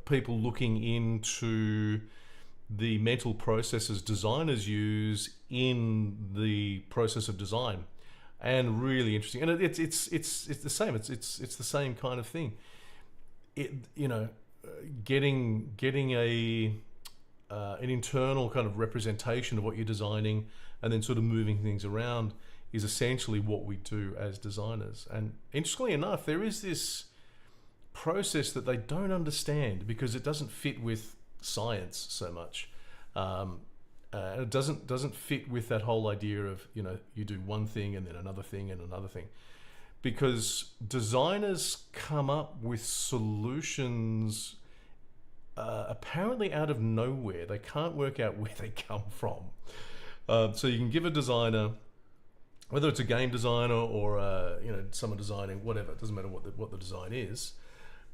people looking into the mental processes designers use in the process of design, and really interesting. And it's the same. It's the same kind of thing. Getting an internal kind of representation of what you're designing, and then sort of moving things around, is essentially what we do as designers. And interestingly enough, there is this process that they don't understand because it doesn't fit with science so much. It doesn't fit with that whole idea of, you know, you do one thing and then another thing and another thing. Because designers come up with solutions apparently out of nowhere. They can't work out where they come from. So you can give a designer, whether it's a game designer or someone designing whatever, it doesn't matter what the design is,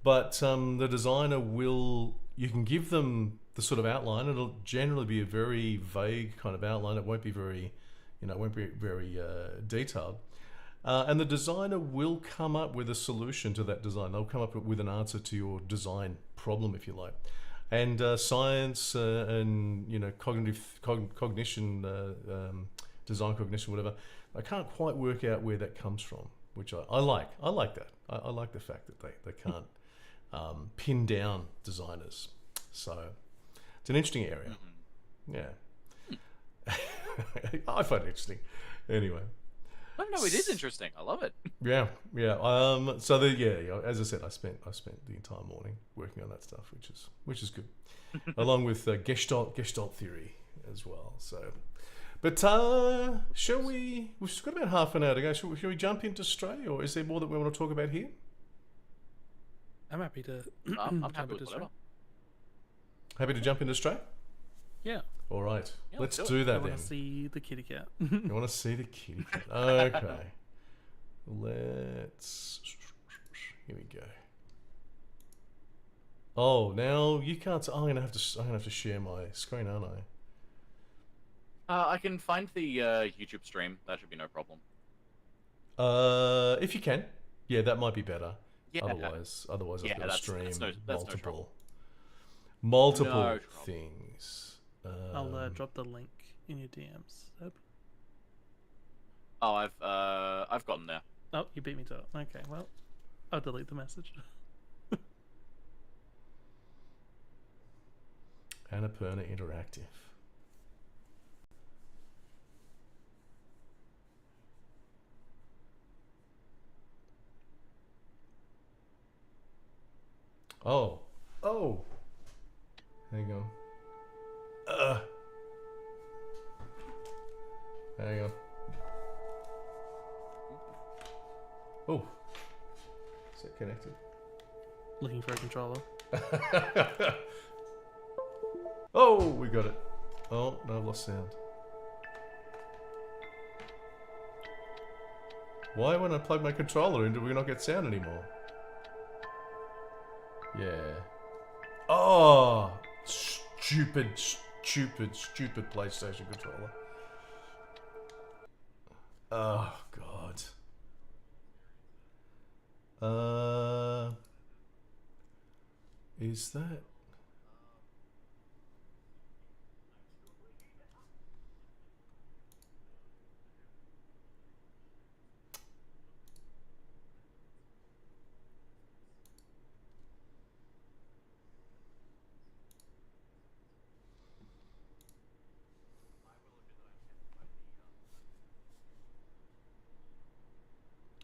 but the designer you can give them the sort of outline. It'll generally be a very vague kind of outline. It won't be very detailed. And the designer will come up with a solution to that design. They'll come up with an answer to your design problem, if you like. And science and cognition, design cognition, whatever. I can't quite work out where that comes from, which I like. I like that. I like the fact that they can't pin down designers. So it's an interesting area. Yeah. I find it interesting. Anyway. No, it is interesting. I love it. Yeah. So as I said, I spent the entire morning working on that stuff, which is good, along with Gestalt theory as well. So, but shall we? We've just got about half an hour to go. Shall we jump into Stray, or is there more that we want to talk about here? I'm happy to. I'm happy with whatever. Happy to jump into Stray? Yeah. All right. Yeah, let's let's do that I then. want to see the kitty cat. You want to see the kitty cat? Okay. Let's. Here we go. Oh, now you can't. I'm gonna have to share my screen, aren't I? I can find the YouTube stream. That should be no problem. If you can, yeah, that might be better. Yeah. Otherwise, Yeah, I've got to stream that's no trouble. multiple No trouble. things. I'll drop the link in your DMs. Seb. Oh, I've gotten there. Oh, you beat me to it. Okay, well, I'll delete the message. Annapurna Interactive. Oh. Hang on. Hang on. Oh. Is that connected? Looking for a controller. Oh, we got it. Oh, no, I've lost sound. Why when I plug my controller in do we not get sound anymore? Yeah. Oh, stupid PlayStation controller. Oh God. Is that?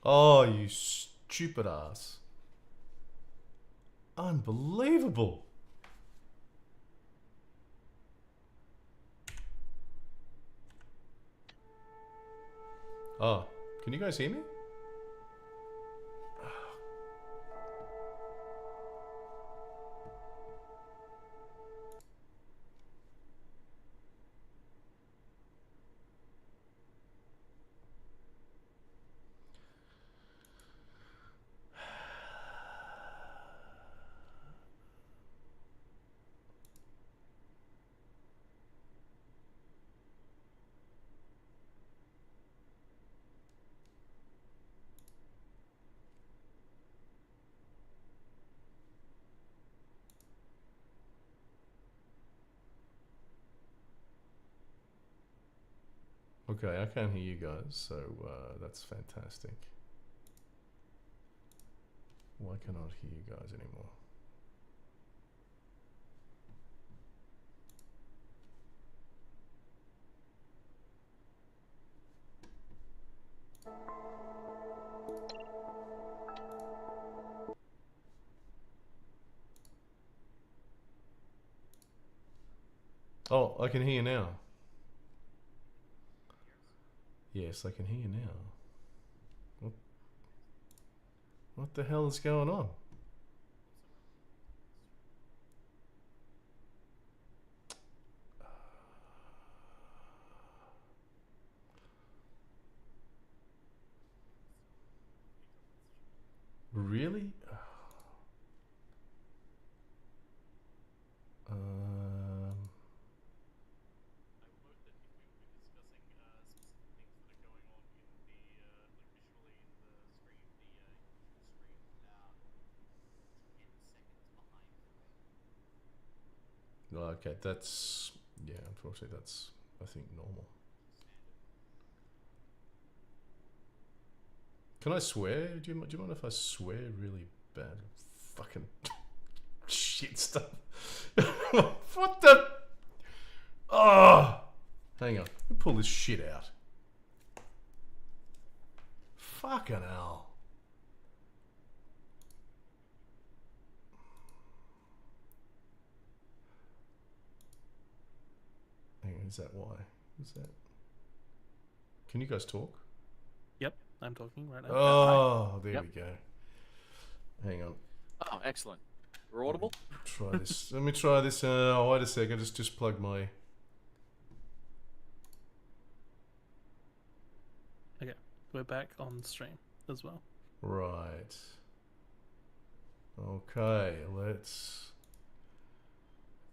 Oh, you stupid ass. Unbelievable. Oh, can you guys hear me? Okay, I can't hear you guys, so that's fantastic. Why can I not hear you guys anymore? Oh, I can hear you now. Yes, I can hear you now. What the hell is going on? Really? Okay, that's, yeah, unfortunately that's, I think, normal. Can I swear? Do you mind if I swear really bad? Fucking shit stuff. What the? Oh! Hang on. Let me pull this shit out. Fucking hell. Hang on, is that why? Is that? Can you guys talk? Yep, I'm talking right now. Oh, there Yep. we go. Hang on. Oh, excellent. We're audible? Try this. Let me try this. Oh, wait a sec. I just plug my. Okay, we're back on stream as well. Right. Okay, let's.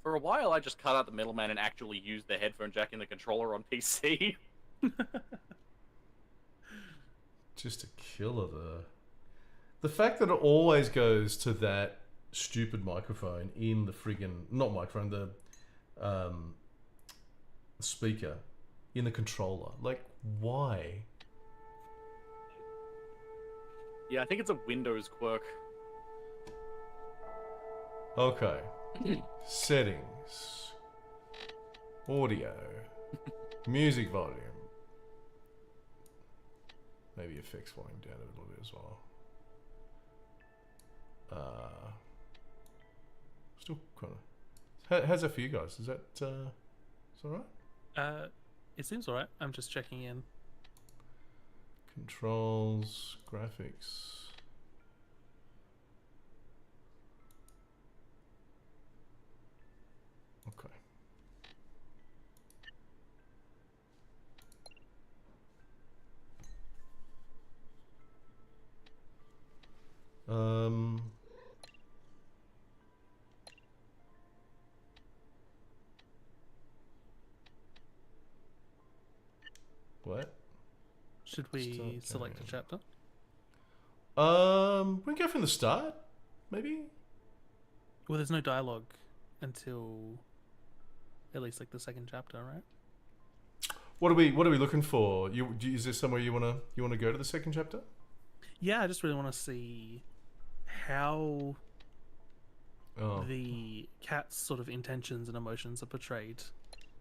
For a while, I just cut out the middleman and actually used the headphone jack in the controller on PC. Just a killer. The fact that it always goes to that stupid microphone in the friggin' not microphone, the speaker in the controller. Like, why? Yeah, I think it's a Windows quirk. Okay. Settings. Audio. Music volume. Maybe effects volume down a little bit as well. Still kind of. How's that for you guys? Is that is all right? It seems alright. I'm just checking in. Controls, graphics. Okay. Should we Start select a game. chapter? We can go from the start, maybe. Well, there's no dialogue until at least like the second chapter, right? What are we looking for? Is there somewhere you wanna go to the second chapter? Yeah, I just really want to see how Oh, the cat's sort of intentions and emotions are portrayed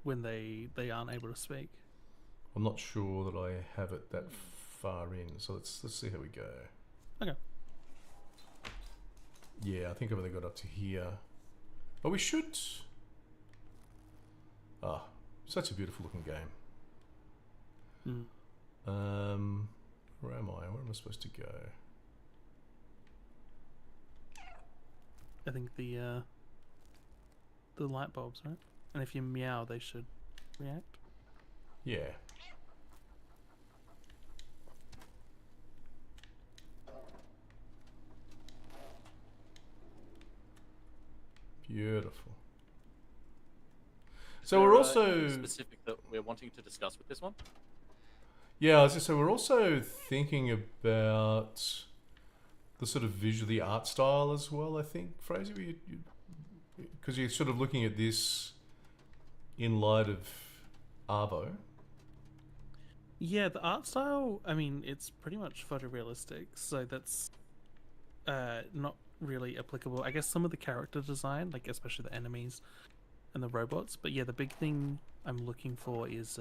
when they aren't able to speak. I'm not sure that I have it that far in. So let's see how we go. Okay. Yeah, I think I've only got up to here. But we should. Ah, such a beautiful looking game. Mm. Where am I? Where am I supposed to go? I think the light bulbs, right? And if you meow, they should react. Yeah. Beautiful. So we're also anything specific that we're wanting to discuss with this one. yeah. I was just say we're also thinking about the sort of the art style as well. I think Fraser, because you're sort of looking at this in light of Arvo. Yeah, the art style, I mean, it's pretty much photorealistic, so that's not really applicable. I guess some of the character design, like especially the enemies and the robots, but yeah, the big thing I'm looking for is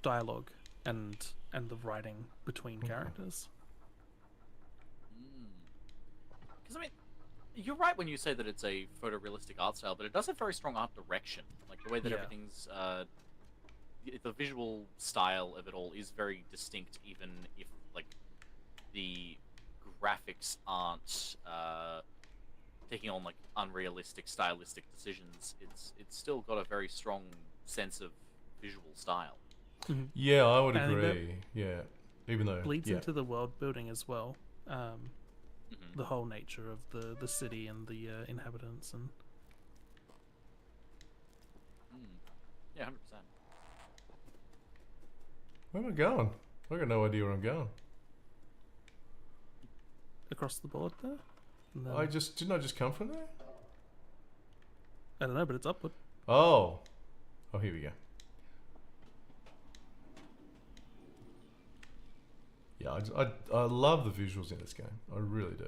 dialogue and the writing between characters. Because I mean, you're right when you say that it's a photorealistic art style, but it does have very strong art direction. Like the way that Yeah. everything's, the visual style of it all is very distinct, even if like the graphics aren't taking on like unrealistic stylistic decisions. It's still got a very strong sense of visual style. Yeah, I would And I think that agree. Yeah, even though bleeds yeah. into the world building as well. The whole nature of the city and the inhabitants and Yeah, 100%. Where am I going? I got no idea where I'm going. across the board there. And then, Didn't I just come from there? I don't know, but it's upward. Oh, here we go. Yeah, I love the visuals in this game. I really do.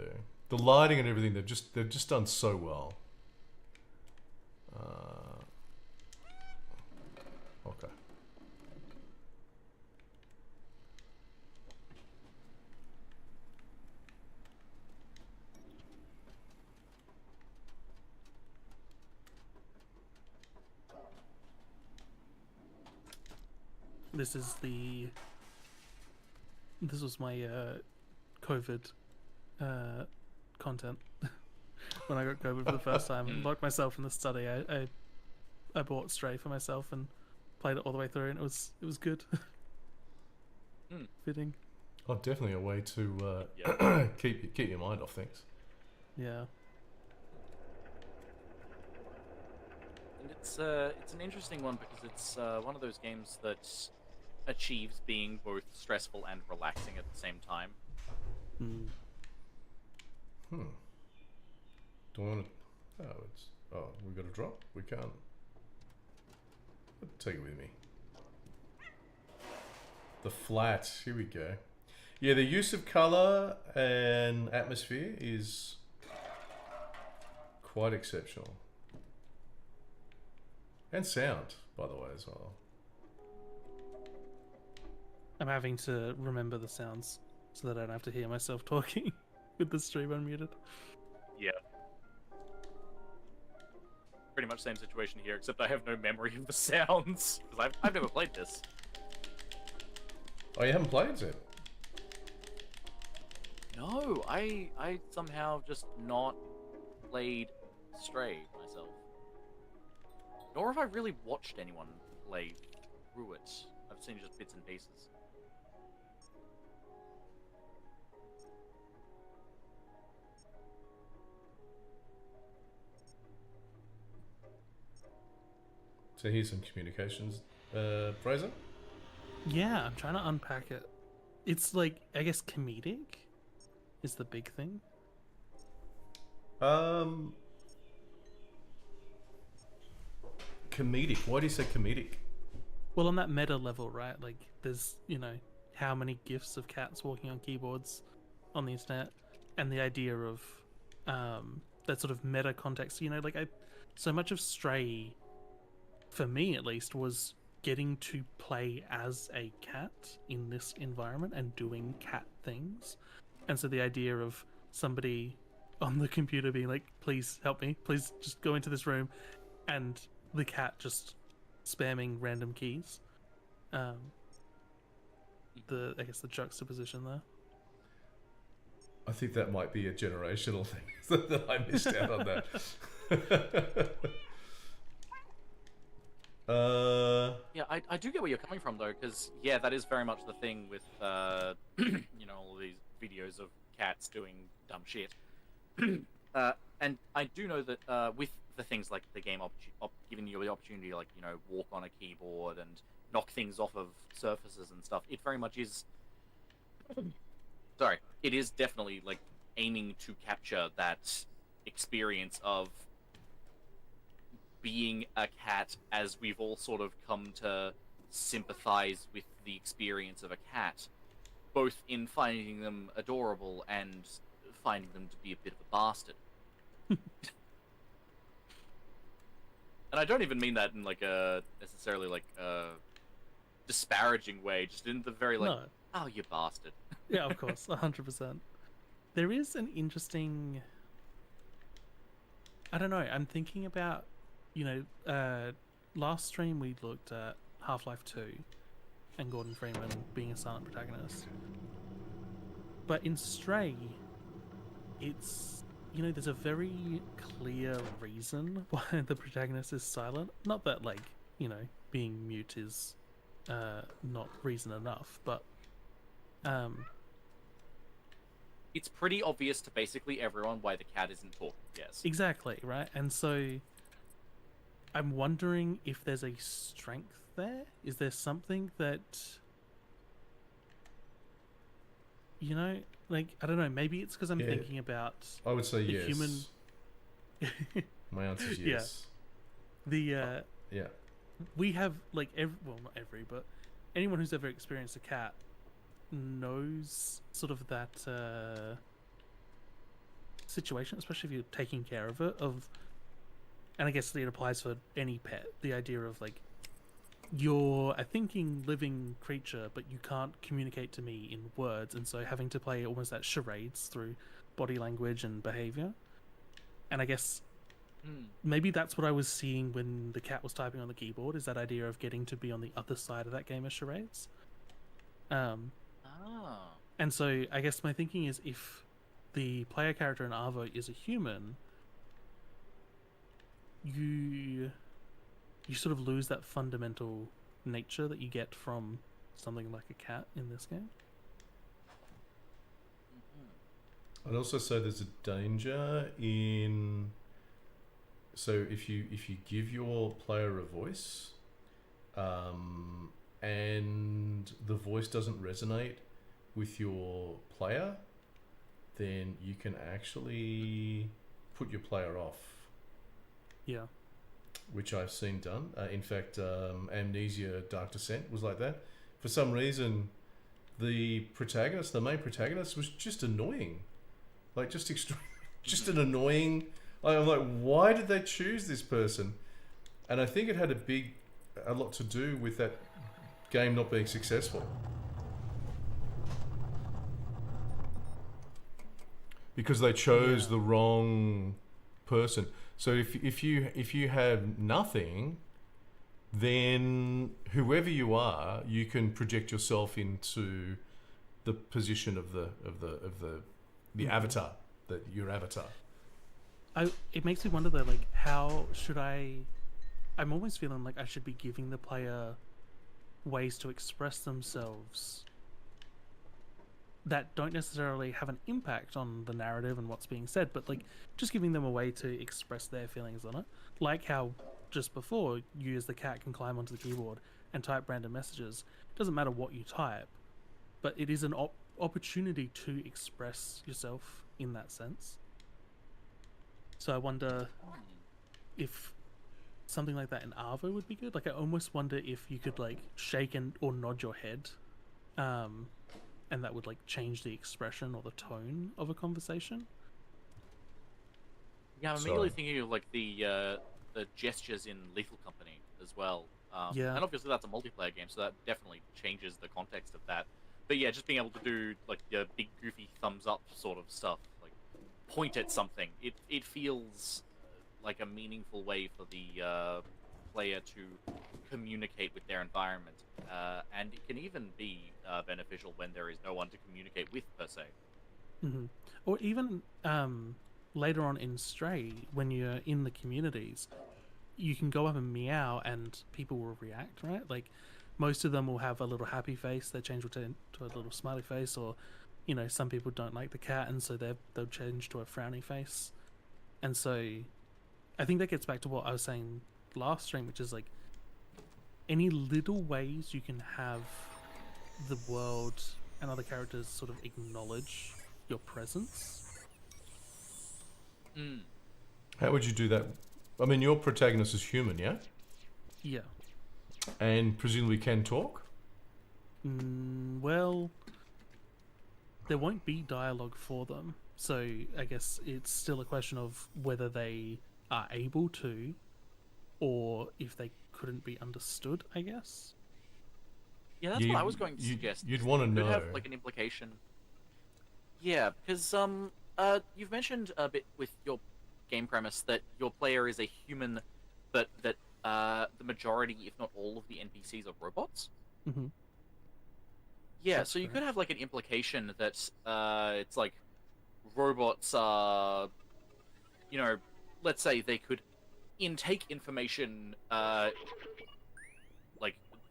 The lighting and everything they've just done so well. Okay. This was my COVID content when I got COVID for the first time. Locked myself in the study. I bought Stray for myself and played it all the way through, and it was good. Fitting. Oh, definitely a way to keep your mind off things. Yeah. And it's an interesting one because it's one of those games that achieves being both stressful and relaxing at the same time. Do I want to? We got a drop. We can't. I'll take it with me. The flat. Here we go. Yeah, the use of color and atmosphere is quite exceptional. And sound, by the way, as well. I'm having to remember the sounds so that I don't have to hear myself talking with the stream unmuted. Yeah. Pretty much same situation here, except I have no memory of the sounds because I've never played this. Oh, you haven't played it? No, I somehow just not played Stray myself. Nor have I really watched anyone play through it. I've seen just bits and pieces. So here's some communications. Fraser? Yeah, I'm trying to unpack it. it's like, I guess comedic is the big thing. Comedic. Why do you say comedic? Well, on that meta level, right? Like, there's, how many gifs of cats walking on keyboards on the internet, and the idea of that sort of meta context. So much of Stray, for me at least, was getting to play as a cat in this environment and doing cat things. And so the idea of somebody on the computer being like, please help me, please just go into this room, and the cat just spamming random keys. I guess the juxtaposition there. I think that might be a generational thing that I missed out on that. Yeah, I do get where you're coming from though, because yeah, that is very much the thing with all these videos of cats doing dumb shit. And I do know that with the things like the game giving you the opportunity to walk on a keyboard and knock things off of surfaces and stuff, it very much is. Sorry, it is definitely aiming to capture that experience of being a cat, as we've all sort of come to sympathize with the experience of a cat, both in finding them adorable and finding them to be a bit of a bastard. And I don't even mean that in a necessarily a disparaging way, just in the very No. oh, you bastard. Yeah, of course, 100%. There is an interesting. I don't know. I'm thinking about, last stream we looked at Half-Life 2 and Gordon Freeman being a silent protagonist. But in Stray, it's, there's a very clear reason why the protagonist is silent. Not that, being mute is not reason enough, but it's pretty obvious to basically everyone why the cat isn't talking, yes. Exactly, right? And so I'm wondering if there's a strength there. Is there something that, I don't know, maybe it's because I'm thinking about I would say the yes. human... My answer is yes. Yeah. Yeah. We have, not every, but anyone who's ever experienced a cat knows sort of that situation, especially if you're taking care of it, and I guess it applies for any pet, the idea of you're a thinking living creature but you can't communicate to me in words, and so having to play almost that charades through body language and behavior. And I guess maybe that's what I was seeing when the cat was typing on the keyboard, is that idea of getting to be on the other side of that game of charades. And so I guess my thinking is, if the player character in Arvo is a human, you sort of lose that fundamental nature that you get from something like a cat in this game. I'd also say there's a danger in, so if you give your player a voice, and the voice doesn't resonate with your player, then you can actually put your player off. Yeah. Which I've seen done. In fact, Amnesia Dark Descent was like that. For some reason, the main protagonist, was just annoying. Just an annoying... I'm like, why did they choose this person? And I think it had a lot to do with that game not being successful. Because they chose the wrong person. So if you have nothing, then whoever you are, you can project yourself into the position of the avatar, your avatar. It makes me wonder though, how should I'm almost feeling like I should be giving the player ways to express themselves that don't necessarily have an impact on the narrative and what's being said, but just giving them a way to express their feelings on it. Like how just before, you as the cat can climb onto the keyboard and type random messages. It doesn't matter what you type, but it is an opportunity to express yourself in that sense. So I wonder if something like that in Arvo would be good. Like I almost wonder if you could like shake or nod your head, and that would like change the expression or the tone of a conversation. Yeah, I'm immediately thinking of like the gestures in Lethal Company as well. Yeah. And obviously that's a multiplayer game, so that definitely changes the context of that. But yeah, just being able to do like the big goofy thumbs up sort of stuff, like point at something, it feels like a meaningful way for the player to communicate with their environment, and it can even be beneficial when there is no one to communicate with per se. Mm-hmm. Or even later on in Stray, when you're in the communities, you can go up and meow and people will react, right? Like most of them will have a little happy face, they change to a little smiley face, or you know, some people don't like the cat and so they'll change to a frowny face. And so I think that gets back to what I was saying last stream, which is like any little ways you can have the world and other characters sort of acknowledge your presence. How would you do that? I mean, your protagonist is human, yeah? Yeah. And presumably can talk? Well, there won't be dialogue for them, so I guess it's still a question of whether they are able to, or if they couldn't be understood, I guess. Yeah, that's what I was going to suggest. You'd want to know. Could have like an implication. Yeah, because you've mentioned a bit with your game premise that your player is a human, but that the majority, if not all, of the NPCs are robots. Mm-hmm. Yeah, That's so you fair. could have like an implication that it's like robots are, you know, let's say they could intake information, like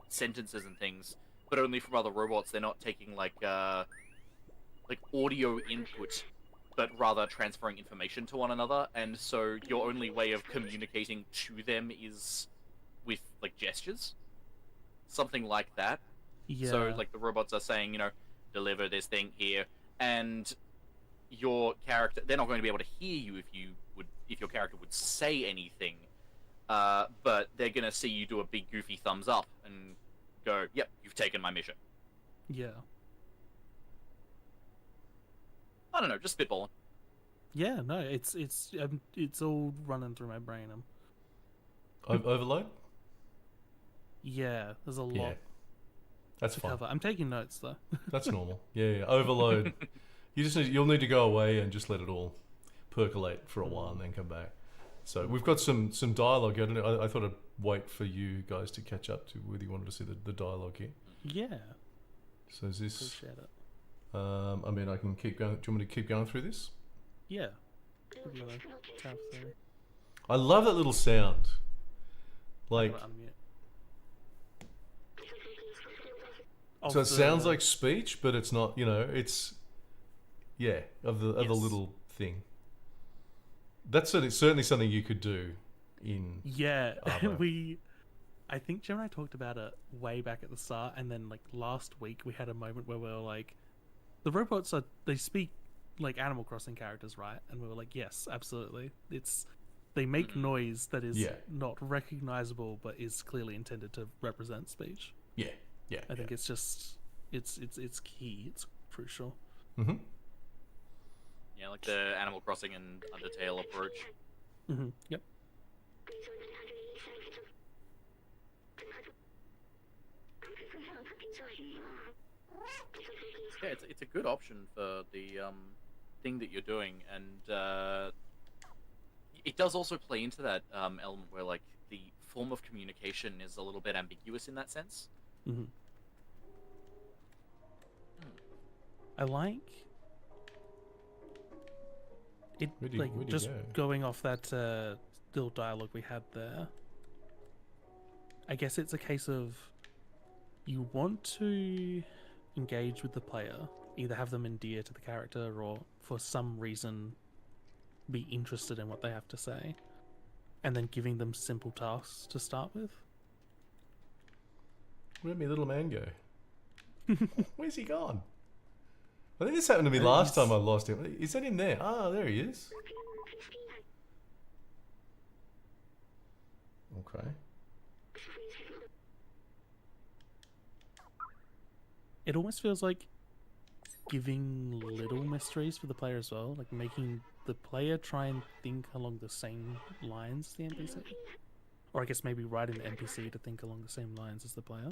sentences and things, but only from other robots. They're not taking like audio input, but rather transferring information to one another. And so your only way of communicating to them is with like gestures, something like that. Yeah. So like the robots are saying, you know, deliver this thing here, and your character, they're not going to be able to hear you if your character would say anything, but they're going to see you do a big goofy thumbs up and go, yep, you've taken my mission. Yeah. I don't know, just spitballing. Yeah, no, it's all running through my brain. Overload? Yeah, there's a lot Yeah. That's to fine. cover. I'm taking notes though. That's normal. Yeah. Overload. You'll need to go away and just let it all percolate for a while and then come back. So we've got some dialogue. I don't know. I thought I'd wait for you guys to catch up to whether you wanted to see the dialogue here. Yeah, So is this? appreciate it. I mean, I can keep going. Do you want me to keep going through this? Yeah. We're gonna tab through. I love that little sound. Like, I'm gonna unmute. so it Of sounds the- like speech, but it's not. You know, it's of the Yes. little thing. That's certainly something you could do in. Yeah, Arvo. I think Jim and I talked about it way back at the start, and then like last week we had a moment where we were like, the robots they speak like Animal Crossing characters, right? And we were like, yes, absolutely. They make noise that is Yeah. not recognizable, but is clearly intended to represent speech. Yeah. I think it's just it's key. It's crucial. Mm-hmm. Yeah, like the Animal Crossing and Undertale approach. Mm-hmm. Yep. Yeah, it's a good option for the thing that you're doing, and it does also play into that element where like the form of communication is a little bit ambiguous in that sense. Mm-hmm. I like it. Where'd you Just go? going off that little dialogue we had there. I guess it's a case of you want to engage with the player, either have them endear to the character or for some reason be interested in what they have to say, and then giving them simple tasks to start with. Where'd my little man go? Where's he gone? I think this happened to me last time I lost him. Is that him there? Ah, there he is. Okay. It almost feels like giving little mysteries for the player as well, like making the player try and think along the same lines as the NPC. Or I guess maybe writing the NPC to think along the same lines as the player.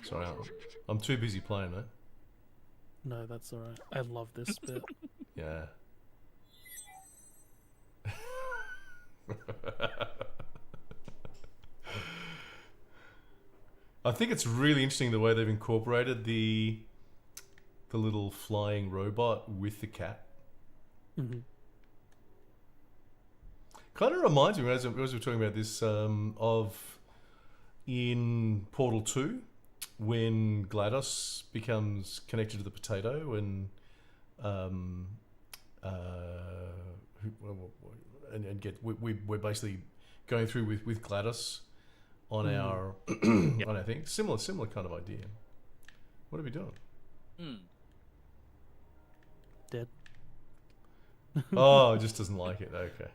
Sorry, I'm too busy playing, mate. No, that's alright. I love this bit. Yeah. I think it's really interesting the way they've incorporated the little flying robot with the cat. Mm-hmm. Kind of reminds me, as we were talking about this, of in Portal 2, when GLaDOS becomes connected to the potato and we're basically going through with GLaDOS on our on our thing. Similar kind of idea. What are we doing? Dead. Oh, it just doesn't like it. Okay.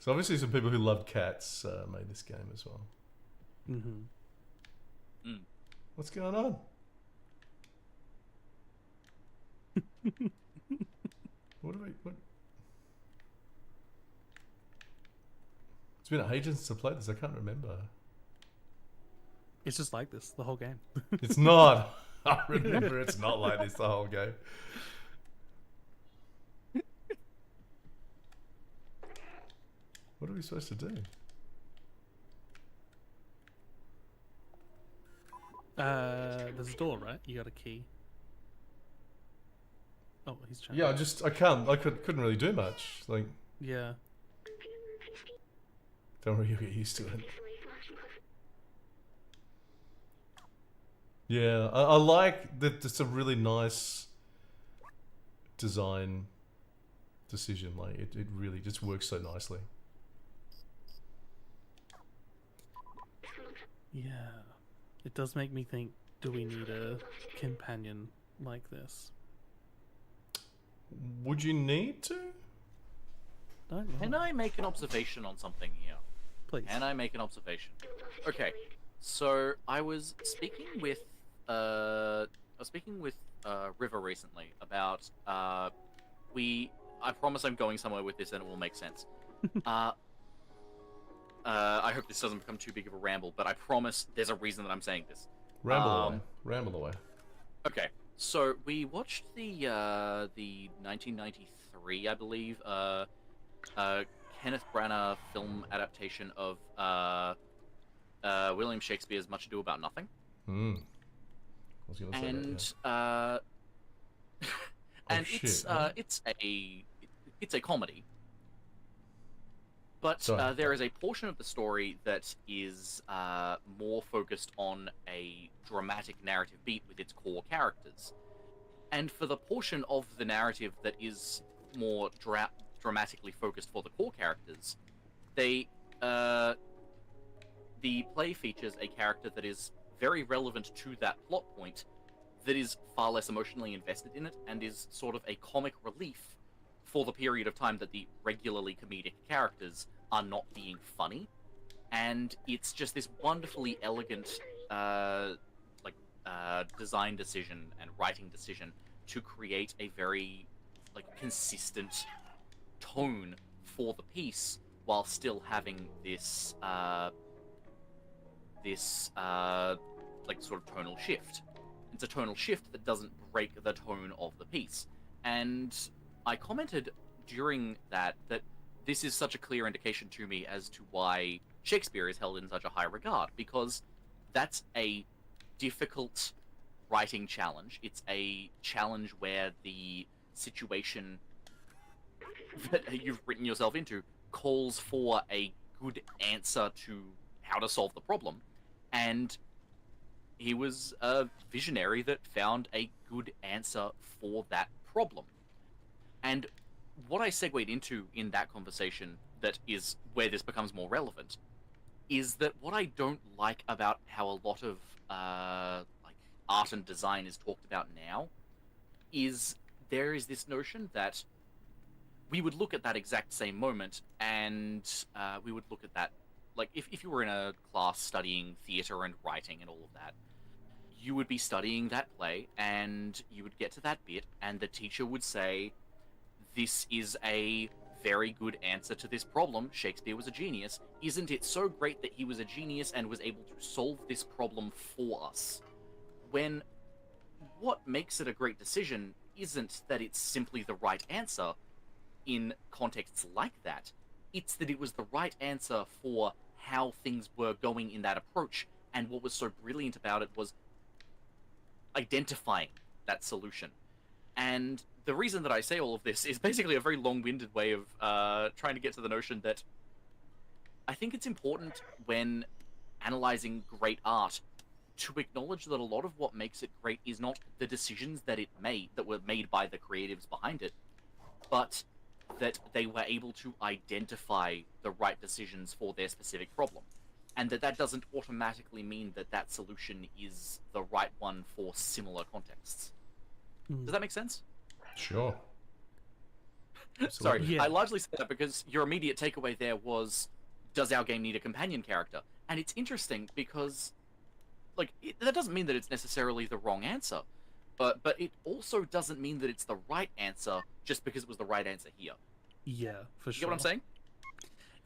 So obviously some people who loved cats made this game as well. Mm-hmm. What's going on? What? It's been ages since I played this. I can't remember. It's just like this the whole game. It's not. I remember it's not like this the whole game. What are we supposed to do? There's a door, right? You got a key. Oh, he's trying. Yeah, I couldn't really do much. Like, Yeah. don't really get used to it. Yeah, I like that. It's a really nice design decision. Like, it really just works so nicely. Yeah. It does make me think, do we need a companion like this? Would you need to? Don't know. Can I make an observation on something here? Please. Can I make an observation? Okay, so I was speaking with River recently about I promise I'm going somewhere with this and it will make sense. I hope this doesn't become too big of a ramble, but I promise there's a reason that I'm saying this. Ramble away. Okay, so we watched the 1993, I believe, Kenneth Branagh film adaptation of William Shakespeare's Much Ado About Nothing. I was gonna say And that, and shit, it's a comedy. But Sorry. there is a portion of the story that is more focused on a dramatic narrative beat with its core characters. And for the portion of the narrative that is more dramatically focused for the core characters, the play features a character that is very relevant to that plot point, that is far less emotionally invested in it, and is sort of a comic relief for the period of time that the regularly comedic characters are not being funny. And it's just this wonderfully elegant design decision and writing decision to create a very consistent tone for the piece while still having this sort of tonal shift. It's a tonal shift that doesn't break the tone of the piece. And I commented during that this is such a clear indication to me as to why Shakespeare is held in such a high regard, because that's a difficult writing challenge. It's a challenge where the situation that you've written yourself into calls for a good answer to how to solve the problem. And he was a visionary that found a good answer for that problem. And what I segued into in that conversation, that is where this becomes more relevant, is that what I don't like about how a lot of like art and design is talked about now is there is this notion that we would look at that exact same moment and we would look at that, like if you were in a class studying theater and writing and all of that, you would be studying that play and you would get to that bit and the teacher would say, this is a very good answer to this problem. Shakespeare was a genius. Isn't it so great that he was a genius and was able to solve this problem for us? When what makes it a great decision isn't that it's simply the right answer in contexts like that. It's that it was the right answer for how things were going in that approach. And what was so brilliant about it was identifying that solution. And the reason that I say all of this is basically a very long-winded way of trying to get to the notion that I think it's important when analyzing great art to acknowledge that a lot of what makes it great is not the decisions that were made by the creatives behind it, but that they were able to identify the right decisions for their specific problem. And that doesn't automatically mean that that solution is the right one for similar contexts. Does that make sense? Sure. Sorry, Yeah. I largely said that because your immediate takeaway there was, does our game need a companion character? And it's interesting because, like, that doesn't mean that it's necessarily the wrong answer, but it also doesn't mean that it's the right answer just because it was the right answer here. Yeah, for You sure. get what I'm saying?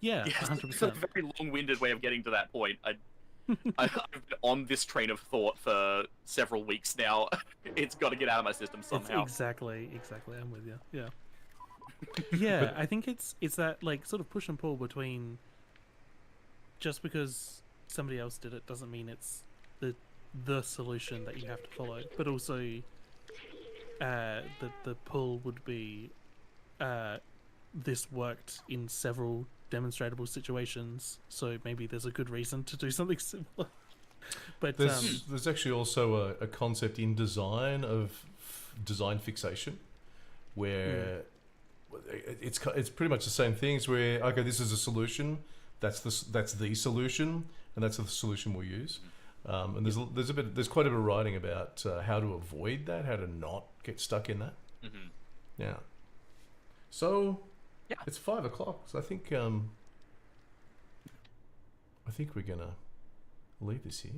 Yeah, Yes, 100%. it's a very long-winded way of getting to that point. I've been on this train of thought for several weeks now. It's got to get out of my system somehow. Exactly. I'm with you. Yeah. Yeah, I think it's that like sort of push and pull between just because somebody else did it doesn't mean it's the solution that you have to follow, but also the pull would be this worked in several demonstrable situations, so maybe there's a good reason to do something similar. But There's actually also a concept in design of design fixation, where it's pretty much the same things. Where okay, this is a solution, that's the solution, and that's the solution we'll use. And there's quite a bit of writing about how to avoid that, how to not get stuck in that. Mm-hmm. Yeah. So Yeah. it's 5 o'clock. So I think we're gonna leave this here.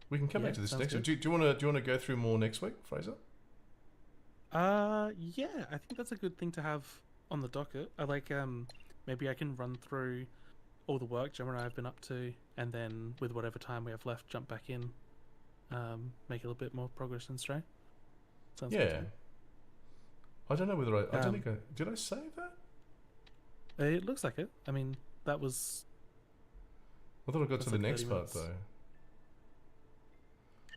We can come Yeah, back to this sounds next week. good. Do you want to go through more next week, Fraser? yeah, I think that's a good thing to have on the docket. I like maybe I can run through all the work Gemma and I have been up to, and then with whatever time we have left, jump back in, make a little bit more progress in Stray. Sounds good Yeah. to me. I don't know whether I don't Um, think did I save that? It looks like it. I mean, that was I thought I got That's to the like next 30 part minutes.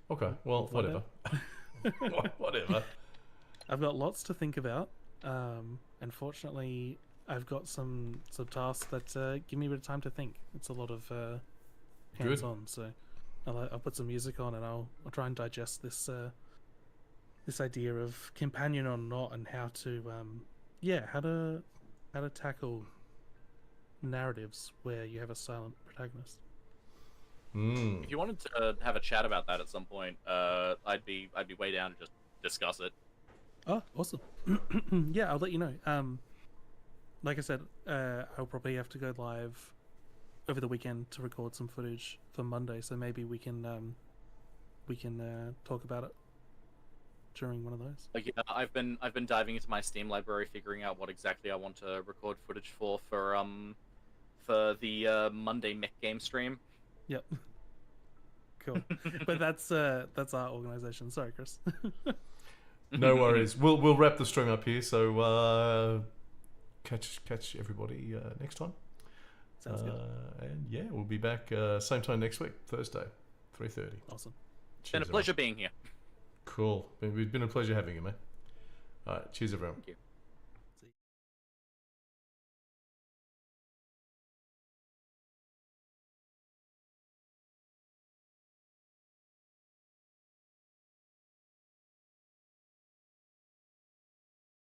though. Okay, well, We'll find whatever. Whatever. I've got lots to think about. Unfortunately, I've got some tasks that give me a bit of time to think. It's a lot of hands-on, so I'll put some music on and I'll try and digest this this idea of companion or not, and how to how to tackle narratives where you have a silent protagonist. If you wanted to have a chat about that at some point, I'd be way down to just discuss it. Oh, awesome. Yeah, I'll let you know. Like I said, I'll probably have to go live over the weekend to record some footage for Monday, so maybe we can talk about it during one of those. Like, yeah, I've been diving into my Steam library, figuring out what exactly I want to record footage for the Monday mech game stream. Yep. Cool. But that's our organization. Sorry, Chris. No worries. We'll wrap the stream up here. So catch everybody next time. Sounds good. And yeah, we'll be back same time next week, Thursday, 3:30. Awesome. It's been a pleasure being here. Cool. It's been a pleasure having you, man. All right. Cheers, everyone. Thank you.